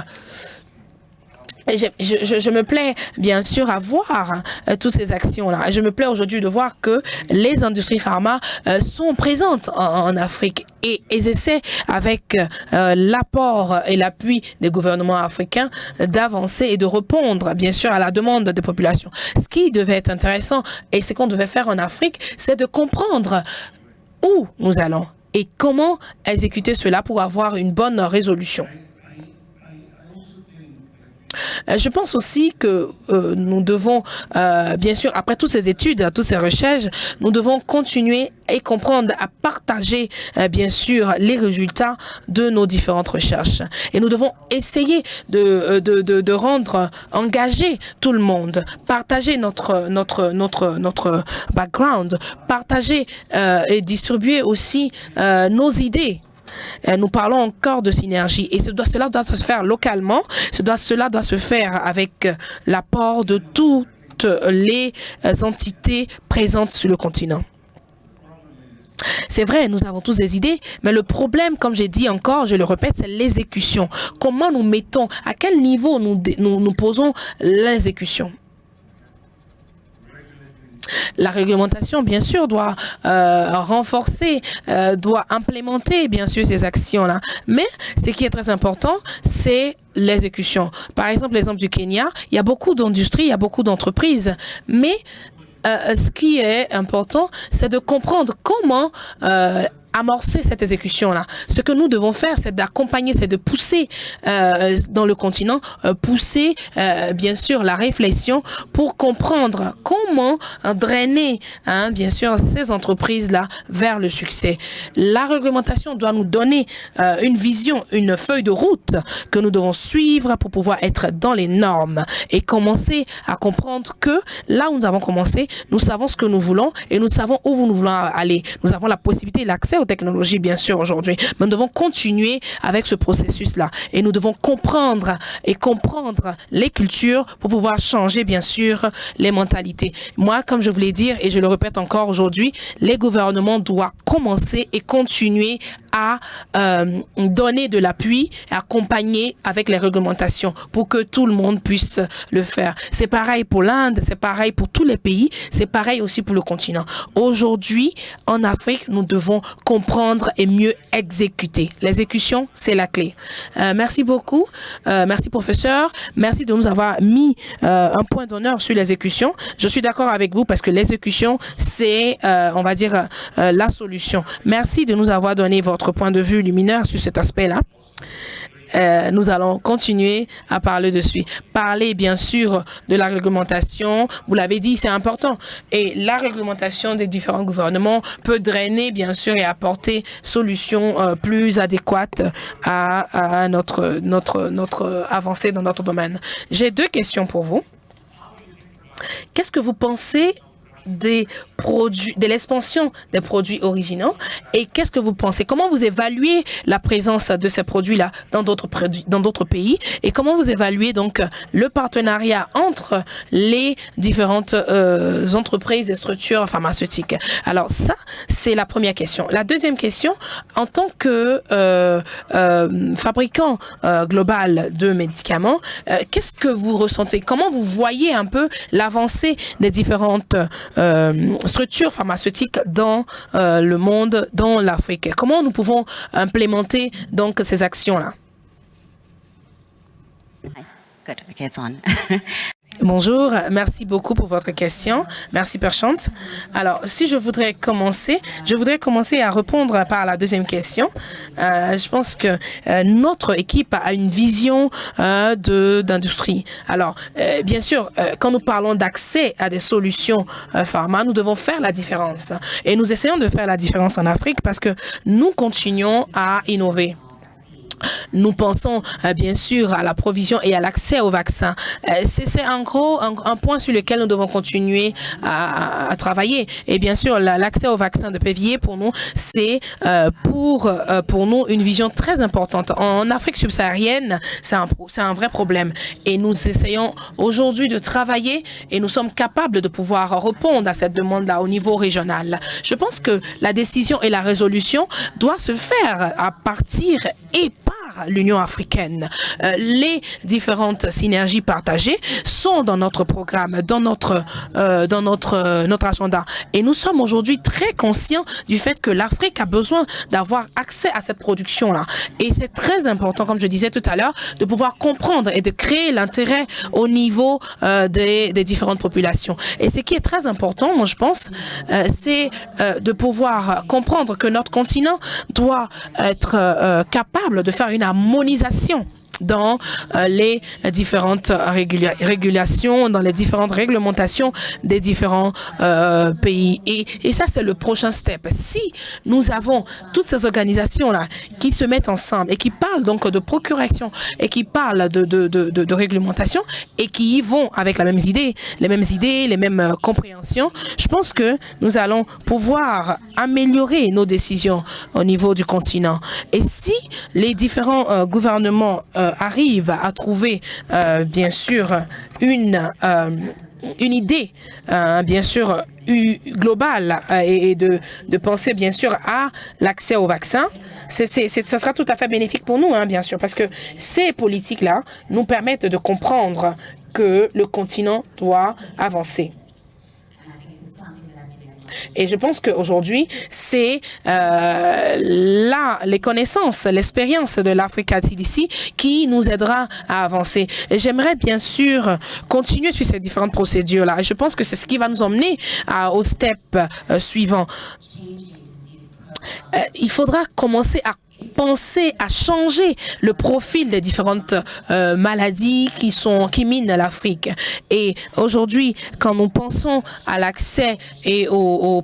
Je me plais bien sûr à voir toutes ces actions-là. Je me plais aujourd'hui de voir que les industries pharma sont présentes en Afrique et elles essaient avec l'apport et l'appui des gouvernements africains d'avancer et de répondre bien sûr à la demande des populations. Ce qui devait être intéressant et ce qu'on devait faire en Afrique, c'est de comprendre où nous allons et comment exécuter cela pour avoir une bonne résolution. Je pense aussi que nous devons, bien sûr, après toutes ces études, toutes ces recherches, nous devons continuer et comprendre à partager, bien sûr, les résultats de nos différentes recherches. Et nous devons essayer de rendre engagé tout le monde, partager notre background, partager et distribuer aussi nos idées. Nous parlons encore de synergie et cela doit se faire localement, cela doit se faire avec l'apport de toutes les entités présentes sur le continent. C'est vrai, nous avons tous des idées, mais le problème, comme j'ai dit encore, je le répète, c'est l'exécution. Comment nous mettons, à quel niveau nous posons l'exécution? La réglementation, bien sûr, doit renforcer, doit implémenter, bien sûr, ces actions-là. Mais ce qui est très important, c'est l'exécution. Par exemple, l'exemple du Kenya, il y a beaucoup d'industries, il y a beaucoup d'entreprises, mais ce qui est important, c'est de comprendre comment amorcer cette exécution-là. Ce que nous devons faire, c'est d'accompagner, c'est de pousser dans le continent, pousser bien sûr la réflexion pour comprendre comment drainer bien sûr ces entreprises-là vers le succès. La réglementation doit nous donner une vision, une feuille de route que nous devons suivre pour pouvoir être dans les normes et commencer à comprendre que là où nous avons commencé, nous savons ce que nous voulons et nous savons où nous voulons aller. Nous avons la possibilité et l'accès aux technologies, bien sûr, aujourd'hui. Mais nous devons continuer avec ce processus-là. Et nous devons comprendre les cultures pour pouvoir changer, bien sûr, les mentalités. Moi, comme je voulais dire, et je le répète encore aujourd'hui, les gouvernements doivent commencer et continuer à donner de l'appui, accompagner avec les réglementations pour que tout le monde puisse le faire. C'est pareil pour l'Inde, c'est pareil pour tous les pays, c'est pareil aussi pour le continent. Aujourd'hui, en Afrique, nous devons comprendre et mieux exécuter. L'exécution, c'est la clé. Merci beaucoup. Merci, professeur. Merci de nous avoir mis un point d'honneur sur l'exécution. Je suis d'accord avec vous parce que l'exécution, c'est, on va dire, la solution. Merci de nous avoir donné votre point de vue lumineux sur cet aspect-là. Nous allons continuer à parler dessus. Parler, bien sûr, de la réglementation. Vous l'avez dit, c'est important. Et la réglementation des différents gouvernements peut drainer, bien sûr, et apporter solutions plus adéquates à notre avancée dans notre domaine. J'ai deux questions pour vous. Qu'est-ce que vous pensez des produits, de l'expansion des produits originaux. Et qu'est-ce que vous pensez? Comment vous évaluez la présence de ces produits-là dans d'autres pays? Et comment vous évaluez donc le partenariat entre les différentes entreprises et structures pharmaceutiques? Alors ça, c'est la première question. La deuxième question, en tant que fabricant global de médicaments, qu'est-ce que vous ressentez? Comment vous voyez un peu l'avancée des différentes structures pharmaceutiques dans le monde, dans l'Afrique? Comment nous pouvons implémenter donc ces actions-là? Good. Okay, it's on. Bonjour, merci beaucoup pour votre question. Merci, Perchant. Alors, si je voudrais commencer à répondre par la deuxième question. Je pense que notre équipe a une vision d'industrie. Alors, bien sûr, quand nous parlons d'accès à des solutions pharma, nous devons faire la différence. Et nous essayons de faire la différence en Afrique parce que nous continuons à innover. Nous pensons bien sûr à la provision et à l'accès aux vaccins. C'est en gros un point sur lequel nous devons continuer à travailler. Et bien sûr, l'accès aux vaccins de PVI pour nous, c'est pour nous une vision très importante. En Afrique subsaharienne, c'est un vrai problème. Et nous essayons aujourd'hui de travailler et nous sommes capables de pouvoir répondre à cette demande-là au niveau régional. Je pense que la décision et la résolution doivent se faire à partir et par l'Union africaine. Les différentes synergies partagées sont dans notre programme, dans notre agenda. Et nous sommes aujourd'hui très conscients du fait que l'Afrique a besoin d'avoir accès à cette production-là. Et c'est très important, comme je disais tout à l'heure, de pouvoir comprendre et de créer l'intérêt au niveau des différentes populations. Et ce qui est très important, moi je pense, c'est de pouvoir comprendre que notre continent doit être capable de faire une harmonisation dans les différentes régulations, dans les différentes réglementations des différents pays. Et ça, c'est le prochain step. Si nous avons toutes ces organisations-là qui se mettent ensemble et qui parlent donc de procuration et qui parlent de réglementation et qui y vont avec les mêmes idées, les mêmes compréhensions, je pense que nous allons pouvoir améliorer nos décisions au niveau du continent. Et si les différents gouvernements arrive à trouver, bien sûr, une idée, bien sûr, globale et de penser, bien sûr, à l'accès au vaccin, ça sera tout à fait bénéfique pour nous, bien sûr, parce que ces politiques-là nous permettent de comprendre que le continent doit avancer. Et je pense qu'aujourd'hui, c'est les connaissances, l'expérience de l'Africa CDC qui nous aidera à avancer. Et j'aimerais bien sûr continuer sur ces différentes procédures-là. Et je pense que c'est ce qui va nous emmener au step suivant. Il faudra commencer à penser à changer le profil des différentes maladies qui minent l'Afrique. Et aujourd'hui, quand nous pensons à l'accès et aux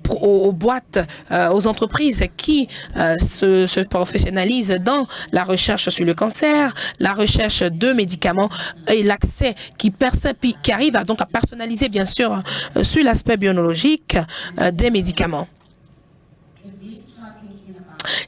boîtes, aux entreprises qui se professionnalisent dans la recherche sur le cancer, la recherche de médicaments et l'accès qui arrive à personnaliser, bien sûr, sur l'aspect biologique des médicaments.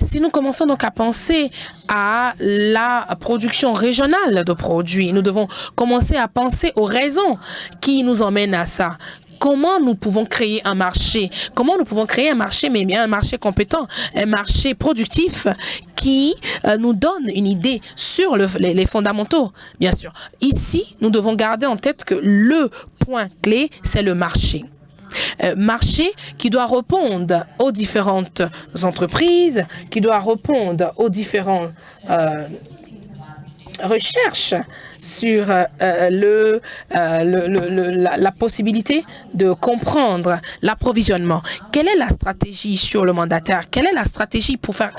Si nous commençons donc à penser à la production régionale de produits, nous devons commencer à penser aux raisons qui nous emmènent à ça. Comment nous pouvons créer un marché? Comment nous pouvons créer un marché, mais bien un marché compétent, un marché productif qui nous donne une idée sur les fondamentaux, bien sûr. Ici, nous devons garder en tête que le point clé, c'est le marché. Marché qui doit répondre aux différentes entreprises, qui doit répondre aux différentes recherches sur la possibilité de comprendre l'approvisionnement. Quelle est la stratégie sur le mandataire? Quelle est la stratégie pour faire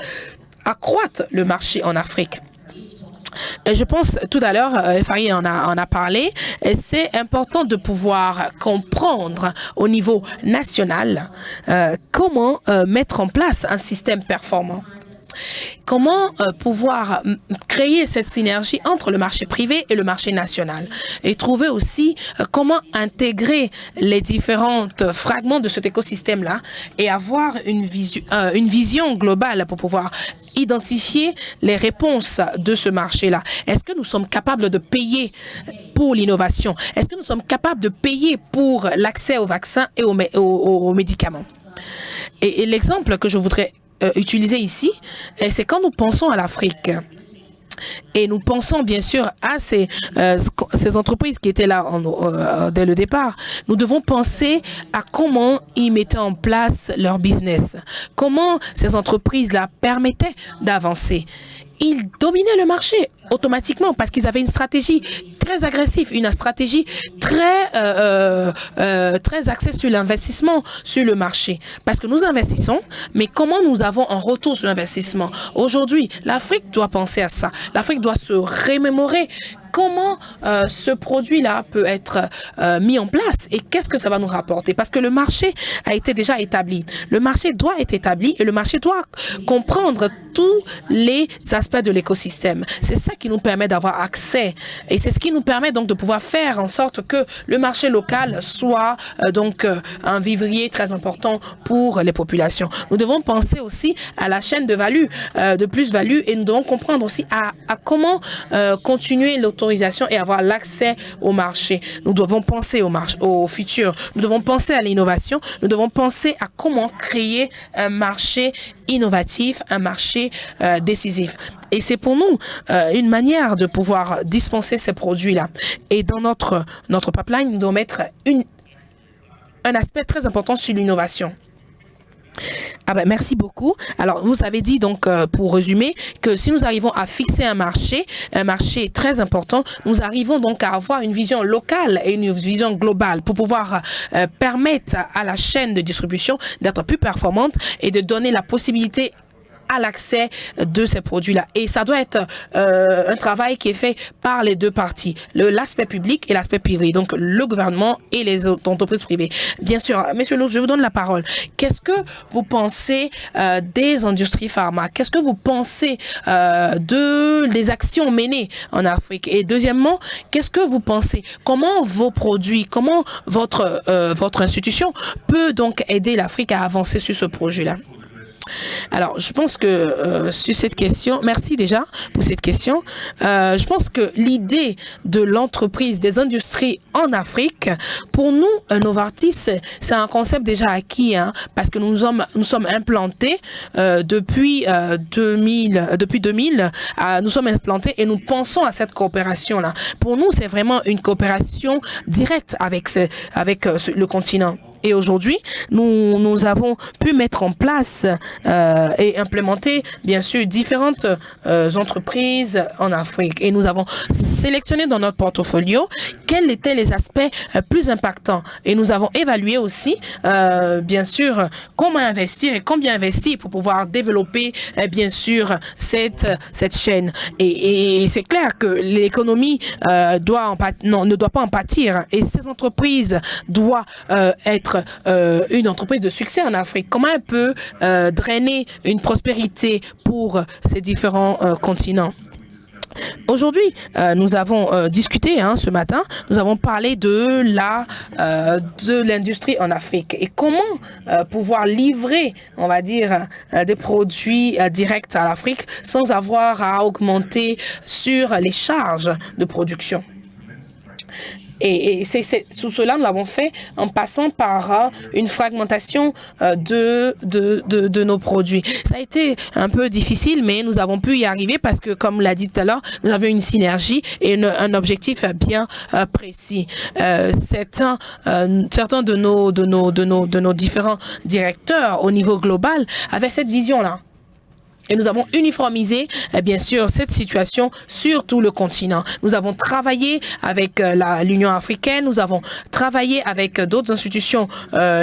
accroître le marché en Afrique? Je pense, tout à l'heure, Farid en a parlé, c'est important de pouvoir comprendre au niveau national comment mettre en place un système performant. Comment pouvoir créer cette synergie entre le marché privé et le marché national et trouver aussi comment intégrer les différents fragments de cet écosystème-là et avoir une vision globale pour pouvoir identifier les réponses de ce marché-là. Est-ce que nous sommes capables de payer pour l'innovation? Est-ce que nous sommes capables de payer pour l'accès aux vaccins et aux médicaments? Et l'exemple que je voudrais utiliser ici, c'est quand nous pensons à l'Afrique. Et nous pensons bien sûr à ces entreprises qui étaient là dès le départ. Nous devons penser à comment ils mettaient en place leur business, comment ces entreprises-là permettaient d'avancer. Ils dominaient le marché automatiquement parce qu'ils avaient une stratégie très agressive, une stratégie très axée sur l'investissement sur le marché. Parce que nous investissons, mais comment nous avons un retour sur l'investissement? Aujourd'hui, l'Afrique doit penser à ça. L'Afrique doit se remémorer comment ce produit-là peut être mis en place et qu'est-ce que ça va nous rapporter. Parce que le marché a été déjà établi. Le marché doit être établi et le marché doit comprendre tous les aspects de l'écosystème. C'est ça qui nous permet d'avoir accès et c'est ce qui nous permet donc de pouvoir faire en sorte que le marché local soit donc un vivrier très important pour les populations. Nous devons penser aussi à la chaîne de value, de plus-value et nous devons comprendre aussi à comment continuer l'autorisation et avoir l'accès au marché. Nous devons penser au futur. Nous devons penser à l'innovation. Nous devons penser à comment créer un marché innovatif, un marché décisif. Et c'est pour nous une manière de pouvoir dispenser ces produits-là. Et dans notre pipeline, nous devons mettre un aspect très important sur l'innovation. Ah ben, merci beaucoup. Alors, vous avez dit donc, pour résumer, que si nous arrivons à fixer un marché très important, nous arrivons donc à avoir une vision locale et une vision globale pour pouvoir permettre à la chaîne de distribution d'être plus performante et de donner la possibilité à l'accès de ces produits-là. Et ça doit être un travail qui est fait par les deux parties, l'aspect public et l'aspect privé, donc le gouvernement et les entreprises privées. Bien sûr, Monsieur Loos, je vous donne la parole. Qu'est-ce que vous pensez des industries pharma? Qu'est-ce que vous pensez des actions menées en Afrique? Et deuxièmement, qu'est-ce que vous pensez? Comment vos produits, comment votre institution peut donc aider l'Afrique à avancer sur ce projet-là? Alors, je pense que sur cette question, merci déjà pour cette question. Je pense que l'idée de l'entreprise, des industries en Afrique, pour nous, Novartis, c'est un concept déjà acquis, hein, parce que nous sommes implantés depuis 2000, nous sommes implantés et nous pensons à cette coopération-là. Pour nous, c'est vraiment une coopération directe avec le continent. Et aujourd'hui, nous avons pu mettre en place et implémenter, bien sûr, différentes entreprises en Afrique. Et nous avons sélectionné dans notre portfolio quels étaient les aspects plus impactants. Et nous avons évalué aussi, bien sûr, comment investir et combien investir pour pouvoir développer, bien sûr, cette chaîne. Et c'est clair que l'économie ne doit pas en pâtir. Et ces entreprises doivent être une entreprise de succès en Afrique. Comment elle peut drainer une prospérité pour ces différents continents? Aujourd'hui, nous avons discuté ce matin, nous avons parlé de l'industrie en Afrique et comment pouvoir livrer, on va dire, des produits directs à l'Afrique sans avoir à augmenter sur les charges de production. Et c'est sous cela, nous l'avons fait en passant par une fragmentation de nos produits. Ça a été un peu difficile, mais nous avons pu y arriver parce que, comme l'a dit tout à l'heure, nous avions une synergie et un objectif bien précis. Certains de nos différents directeurs au niveau global avaient cette vision-là. Et nous avons uniformisé, bien sûr, cette situation sur tout le continent. Nous avons travaillé avec l'Union africaine, nous avons travaillé avec d'autres institutions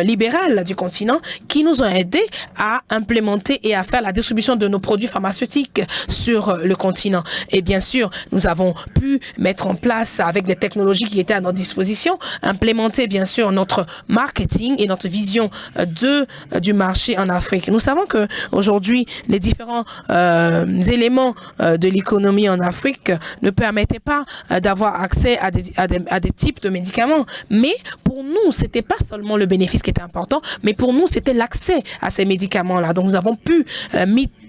libérales du continent qui nous ont aidés à implémenter et à faire la distribution de nos produits pharmaceutiques sur le continent. Et bien sûr, nous avons pu mettre en place, avec les technologies qui étaient à notre disposition, implémenter, bien sûr, notre marketing et notre vision du marché en Afrique. Nous savons qu'aujourd'hui, les différentes différents éléments de l'économie en Afrique ne permettaient pas d'avoir accès à des types de médicaments. Mais pour nous, c'était pas seulement le bénéfice qui était important, mais pour nous, c'était l'accès à ces médicaments-là. Donc, nous avons pu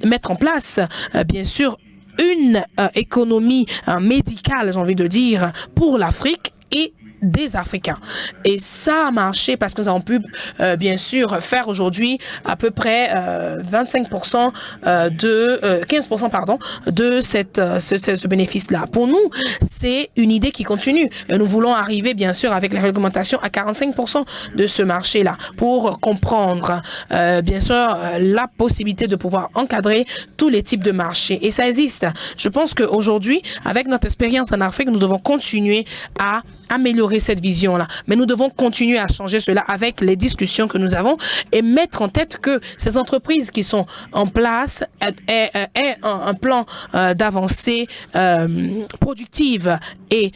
mettre en place, bien sûr, une économie médicale, j'ai envie de dire, pour l'Afrique et des Africains. Et ça a marché parce que nous avons pu, bien sûr, faire aujourd'hui à peu près 25% 15%, pardon, de ce bénéfice-là. Pour nous, c'est une idée qui continue. Et nous voulons arriver, bien sûr, avec la réglementation à 45% de ce marché-là pour comprendre, bien sûr, la possibilité de pouvoir encadrer tous les types de marchés. Et ça existe. Je pense qu'aujourd'hui, avec notre expérience en Afrique, nous devons continuer à améliorer cette vision-là. Mais nous devons continuer à changer cela avec les discussions que nous avons et mettre en tête que ces entreprises qui sont en place aient un plan d'avancée productive et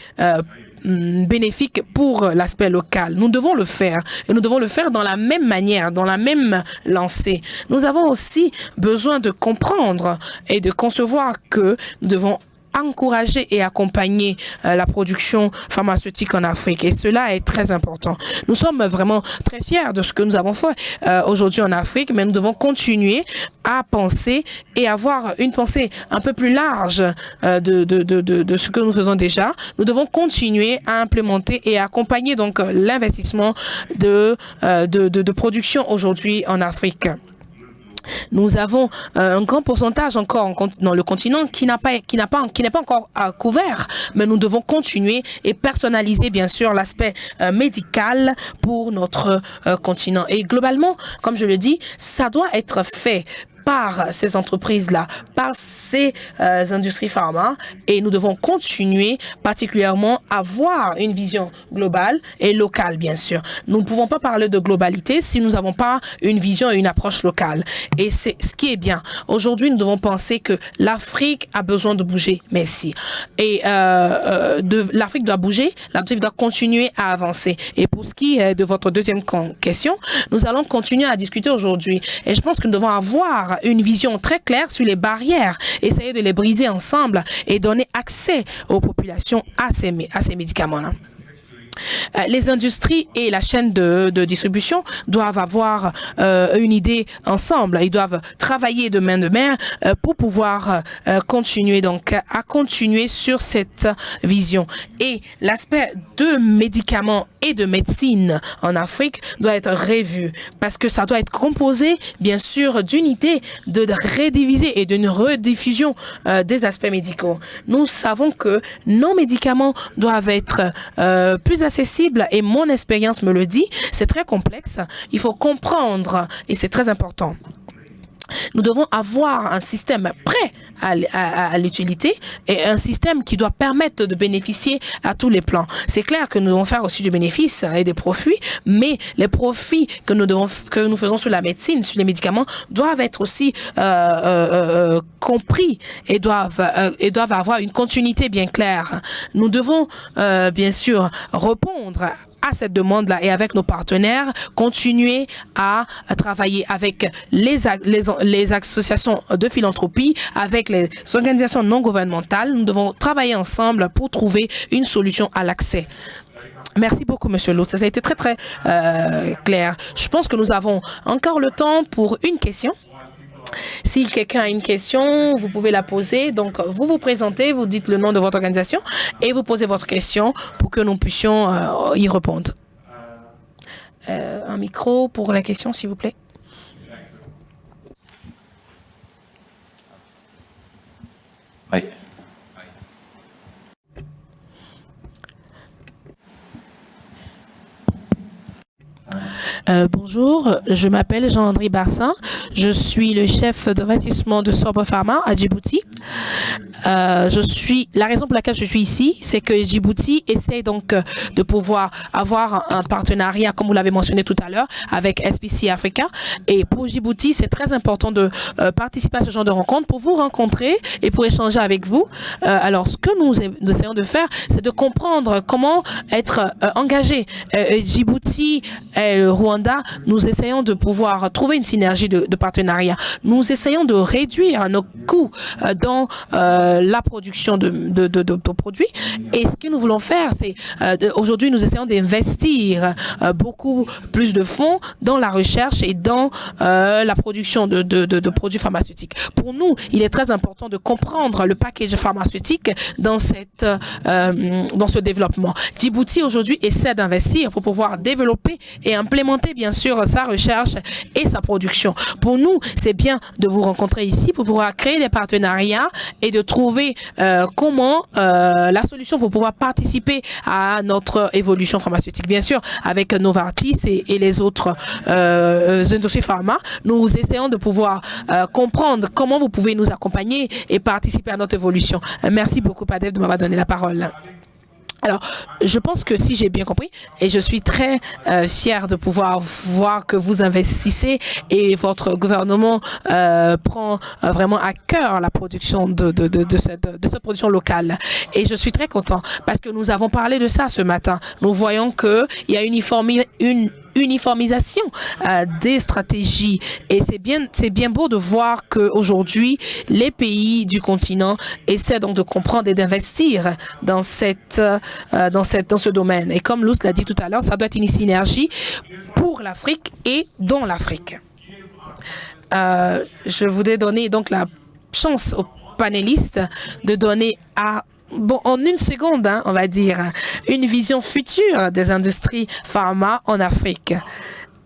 bénéfique pour l'aspect local. Nous devons le faire et nous devons le faire dans la même manière, dans la même lancée. Nous avons aussi besoin de comprendre et de concevoir que nous devons encourager et accompagner la production pharmaceutique en Afrique. Et cela est très important. Nous sommes vraiment très fiers de ce que nous avons fait aujourd'hui en Afrique, mais nous devons continuer à penser et avoir une pensée un peu plus large de ce que nous faisons déjà. Nous devons continuer à implémenter et à accompagner donc l'investissement de production aujourd'hui en Afrique. Nous avons un grand pourcentage encore dans le continent qui n'est pas encore couvert, mais nous devons continuer et personnaliser bien sûr l'aspect médical pour notre continent. Et globalement, comme je le dis, ça doit être fait par ces entreprises-là, par ces industries pharma, et nous devons continuer particulièrement à avoir une vision globale et locale, bien sûr. Nous ne pouvons pas parler de globalité si nous n'avons pas une vision et une approche locale. Et c'est ce qui est bien. Aujourd'hui, nous devons penser que l'Afrique a besoin de bouger, merci. Et l'Afrique doit bouger, l'Afrique doit continuer à avancer. Et pour ce qui est de votre deuxième question, nous allons continuer à discuter aujourd'hui. Et je pense que nous devons avoir une vision très claire sur les barrières, essayer de les briser ensemble et donner accès aux populations à ces médicaments-là. Les industries et la chaîne de distribution doivent avoir une idée ensemble. Ils doivent travailler de main pour pouvoir continuer sur cette vision. Et l'aspect de médicaments et de médecine en Afrique doit être revu parce que ça doit être composé, bien sûr, d'unités, de rediviser et d'une rediffusion des aspects médicaux. Nous savons que nos médicaments doivent être plus accessibles et mon expérience me le dit, c'est très complexe. Il faut comprendre et c'est très important. Nous devons avoir un système prêt à l'utilité et un système qui doit permettre de bénéficier à tous les plans. C'est clair que nous devons faire aussi du bénéfice et des profits, mais les profits que nous faisons sur la médecine, sur les médicaments, doivent être aussi compris et doivent avoir une continuité bien claire. Nous devons bien sûr répondre à cette demande-là et avec nos partenaires, continuer à travailler avec les associations de philanthropie, avec les organisations non gouvernementales. Nous devons travailler ensemble pour trouver une solution à l'accès. Merci beaucoup, Monsieur Lutz. Ça a été très, très clair. Je pense que nous avons encore le temps pour une question. Si quelqu'un a une question, vous pouvez la poser. Donc, vous vous présentez, vous dites le nom de votre organisation et vous posez votre question pour que nous puissions y répondre. Un micro pour la question, s'il vous plaît. Oui. Bonjour, je m'appelle Jean-André Barsin. Je suis le chef d'investissement de Sobre Pharma à Djibouti. La raison pour laquelle je suis ici, c'est que Djibouti essaie donc de pouvoir avoir un partenariat, comme vous l'avez mentionné tout à l'heure, avec SPC Africa. Et pour Djibouti, c'est très important de participer à ce genre de rencontre pour vous rencontrer et pour échanger avec vous. Alors, ce que nous essayons de faire, c'est de comprendre comment être engagé. Djibouti et le Rwanda, nous essayons de pouvoir trouver une synergie de partenariat. Nous essayons de réduire nos coûts dans la production de produits. Et ce que nous voulons faire, c'est aujourd'hui, nous essayons d'investir beaucoup plus de fonds dans la recherche et dans la production de produits pharmaceutiques. Pour nous, il est très important de comprendre le package pharmaceutique dans ce développement. Djibouti aujourd'hui essaie d'investir pour pouvoir développer et implémenter bien sûr sa recherche et sa production. Pour nous, c'est bien de vous rencontrer ici pour pouvoir créer des partenariats et de trouver comment la solution pour pouvoir participer à notre évolution pharmaceutique. Bien sûr, avec Novartis et les autres industries pharma, nous essayons de pouvoir comprendre comment vous pouvez nous accompagner et participer à notre évolution. Merci beaucoup, Padev, de m'avoir donné la parole. Alors, je pense que si j'ai bien compris, et je suis très fière de pouvoir voir que vous investissez et votre gouvernement prend vraiment à cœur la production de cette production locale. Et je suis très content parce que nous avons parlé de ça ce matin. Nous voyons qu'il y a une uniformisation des stratégies et c'est bien beau de voir qu'aujourd'hui les pays du continent essaient donc de comprendre et d'investir dans ce domaine. Et comme Luz l'a dit tout à l'heure, ça doit être une synergie pour l'Afrique et dans l'Afrique. Je voudrais donner donc la chance aux panélistes de donner en une seconde, on va dire, une vision future des industries pharma en Afrique.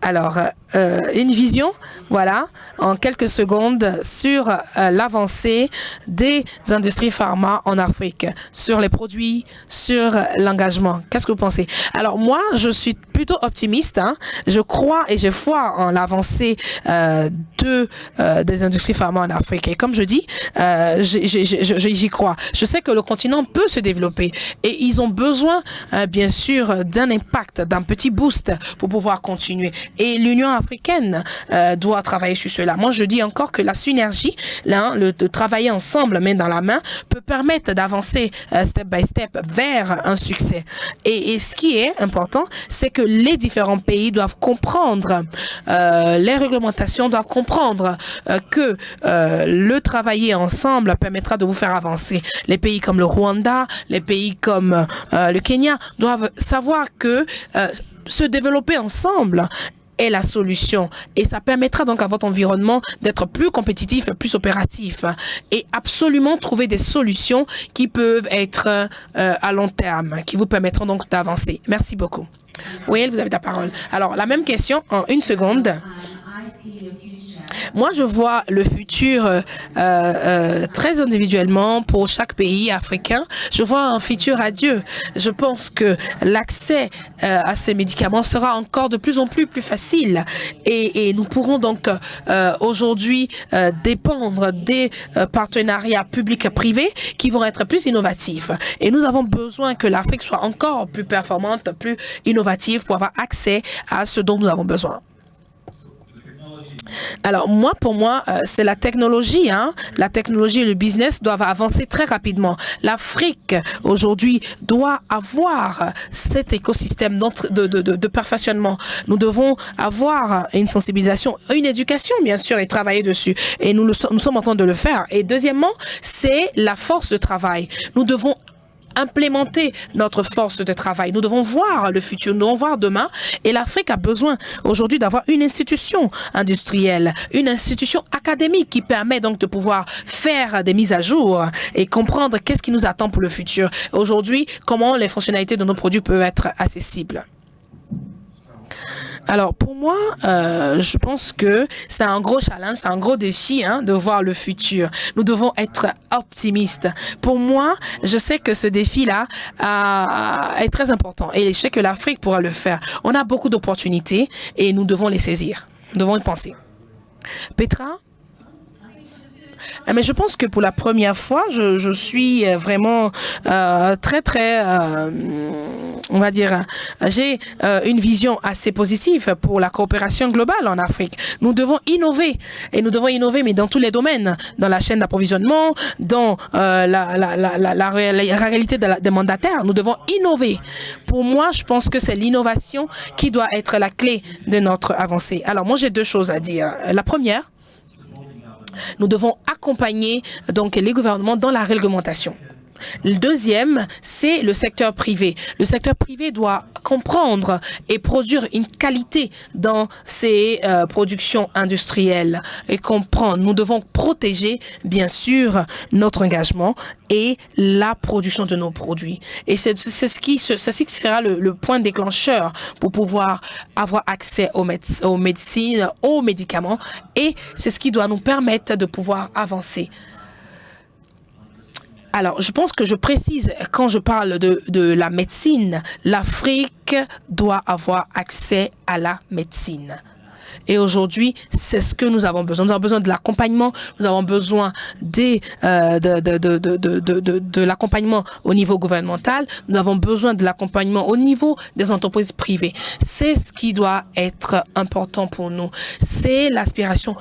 Alors, une vision, voilà, en quelques secondes sur l'avancée des industries pharma en Afrique, sur les produits, sur l'engagement. Qu'est-ce que vous pensez? Alors, moi, je suis plutôt optimiste. Je crois et j'ai foi en l'avancée des industries pharma en Afrique. Et comme je dis, j'y crois. Je sais que le continent peut se développer et ils ont besoin, bien sûr, d'un impact, d'un petit boost pour pouvoir continuer. Et l'Union africaine doit travailler sur cela. Moi, je dis encore que la synergie, de travailler ensemble, main dans la main, peut permettre d'avancer step by step vers un succès. Et ce qui est important, c'est que les différents pays doivent comprendre, les réglementations doivent comprendre que le travailler ensemble permettra de vous faire avancer. Les pays comme le Rwanda, les pays comme le Kenya doivent savoir que se développer ensemble est la solution et ça permettra donc à votre environnement d'être plus compétitif, plus opératif et absolument trouver des solutions qui peuvent être à long terme, qui vous permettront donc d'avancer. Merci beaucoup. Oui, vous avez la parole. Alors, la même question en une seconde. Moi, je vois le futur très individuellement pour chaque pays africain. Je vois un futur radieux. Je pense que l'accès à ces médicaments sera encore de plus en plus facile. Et nous pourrons donc aujourd'hui dépendre des partenariats publics-privés qui vont être plus innovatifs. Et nous avons besoin que l'Afrique soit encore plus performante, plus innovative pour avoir accès à ce dont nous avons besoin. Alors, pour moi, c'est la technologie. La technologie et le business doivent avancer très rapidement. L'Afrique, aujourd'hui, doit avoir cet écosystème de perfectionnement. Nous devons avoir une sensibilisation, une éducation, bien sûr, et travailler dessus. Et nous sommes en train de le faire. Et deuxièmement, c'est la force de travail. Nous devons implémenter notre force de travail. Nous devons voir le futur, nous devons voir demain. Et l'Afrique a besoin aujourd'hui d'avoir une institution industrielle, une institution académique qui permet donc de pouvoir faire des mises à jour et comprendre qu'est-ce qui nous attend pour le futur. Aujourd'hui, comment les fonctionnalités de nos produits peuvent être accessibles. Alors, pour moi, je pense que c'est un gros challenge, c'est un gros défi de voir le futur. Nous devons être optimistes. Pour moi, je sais que ce défi-là est très important et je sais que l'Afrique pourra le faire. On a beaucoup d'opportunités et nous devons les saisir. Nous devons y penser. Petra? Mais je pense que pour la première fois, je suis vraiment très, on va dire, j'ai une vision assez positive pour la coopération globale en Afrique. Nous devons innover, et nous devons innover, mais dans tous les domaines, dans la chaîne d'approvisionnement, dans la réalité des mandataires. Nous devons innover. Pour moi, je pense que c'est l'innovation qui doit être la clé de notre avancée. Alors, moi, j'ai deux choses à dire. La première, nous devons accompagner donc les gouvernements dans la réglementation. Le deuxième, c'est le secteur privé. Le secteur privé doit comprendre et produire une qualité dans ses productions industrielles et comprendre. Nous devons protéger, bien sûr, notre engagement et la production de nos produits. Et c'est ce qui sera le point déclencheur pour pouvoir avoir accès aux médecines, aux médicaments, et c'est ce qui doit nous permettre de pouvoir avancer. Alors, je pense que je précise, quand je parle de la médecine, l'Afrique doit avoir accès à la médecine. Et aujourd'hui, c'est ce que nous avons besoin. Nous avons besoin de l'accompagnement, nous avons besoin de l'accompagnement au niveau gouvernemental, nous avons besoin de l'accompagnement au niveau des entreprises privées. C'est ce qui doit être important pour nous. C'est l'aspiration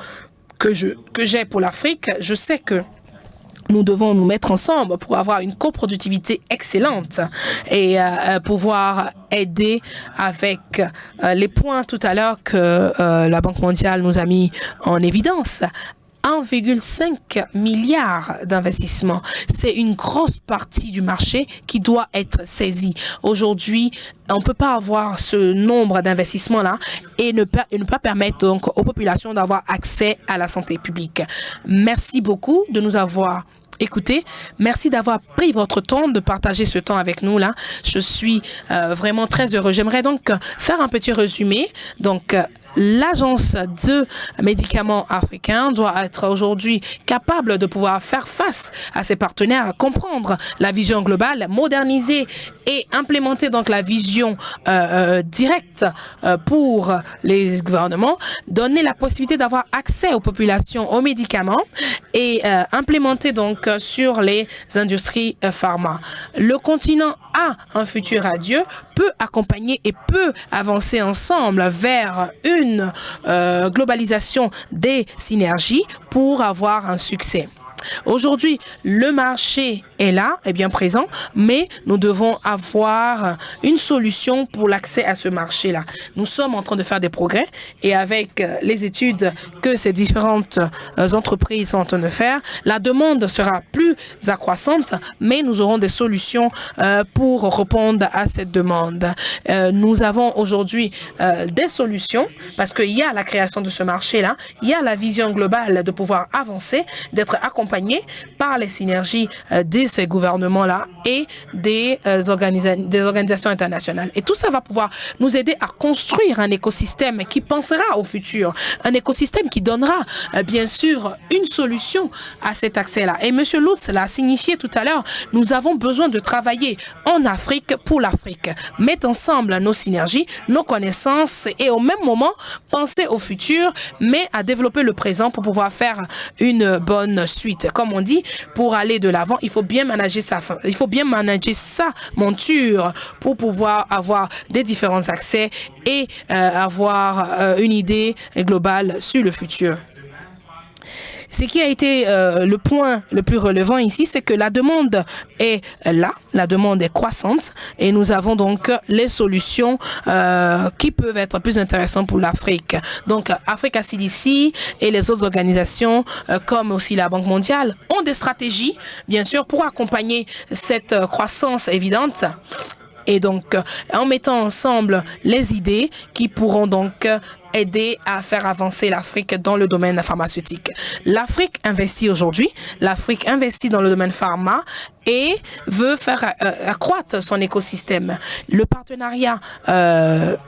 que j'ai pour l'Afrique. Je sais que nous devons nous mettre ensemble pour avoir une coproductivité excellente et pouvoir aider avec les points tout à l'heure que la Banque mondiale nous a mis en évidence. 1,5 milliard d'investissements. C'est une grosse partie du marché qui doit être saisie. Aujourd'hui, on ne peut pas avoir ce nombre d'investissements-là et ne pas permettre donc aux populations d'avoir accès à la santé publique. Merci beaucoup de nous avoir écoutez, merci d'avoir pris votre temps, de partager ce temps avec nous là. Je suis vraiment très heureux. J'aimerais donc faire un petit résumé. Donc, l'agence de médicaments africains doit être aujourd'hui capable de pouvoir faire face à ses partenaires, comprendre la vision globale, moderniser et implémenter donc la vision directe pour les gouvernements, donner la possibilité d'avoir accès aux populations aux médicaments et implémenter donc sur les industries pharma. Le continent a un futur radieux, peut accompagner et peut avancer ensemble vers une globalisation des synergies pour avoir un succès. Aujourd'hui, le marché est là, est bien présent, mais nous devons avoir une solution pour l'accès à ce marché-là. Nous sommes en train de faire des progrès et avec les études que ces différentes entreprises sont en train de faire, la demande sera plus accroissante, mais nous aurons des solutions pour répondre à cette demande. Nous avons aujourd'hui des solutions parce qu'il y a la création de ce marché-là, il y a la vision globale de pouvoir avancer, d'être accompagné par les synergies de ces gouvernements-là et des organisations internationales. Et tout ça va pouvoir nous aider à construire un écosystème qui pensera au futur, un écosystème qui donnera bien sûr une solution à cet accès-là. Et M. Lutz l'a signifié tout à l'heure, nous avons besoin de travailler en Afrique pour l'Afrique, mettre ensemble nos synergies, nos connaissances et au même moment penser au futur, mais à développer le présent pour pouvoir faire une bonne suite. Comme on dit, pour aller de l'avant, il faut bien manager sa monture pour pouvoir avoir des différents accès et avoir une idée globale sur le futur. Ce qui a été le point le plus relevant ici, c'est que la demande est là, la demande est croissante et nous avons donc les solutions qui peuvent être plus intéressantes pour l'Afrique. Donc, Africa CDC et les autres organisations, comme aussi la Banque mondiale, ont des stratégies, bien sûr, pour accompagner cette croissance évidente. Et donc, en mettant ensemble les idées qui pourront donc aider à faire avancer l'Afrique dans le domaine pharmaceutique. L'Afrique investit aujourd'hui, l'Afrique investit dans le domaine pharma et veut faire accroître son écosystème. Le partenariat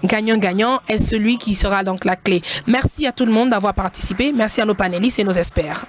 gagnant-gagnant est celui qui sera donc la clé. Merci à tout le monde d'avoir participé. Merci à nos panélistes et nos experts.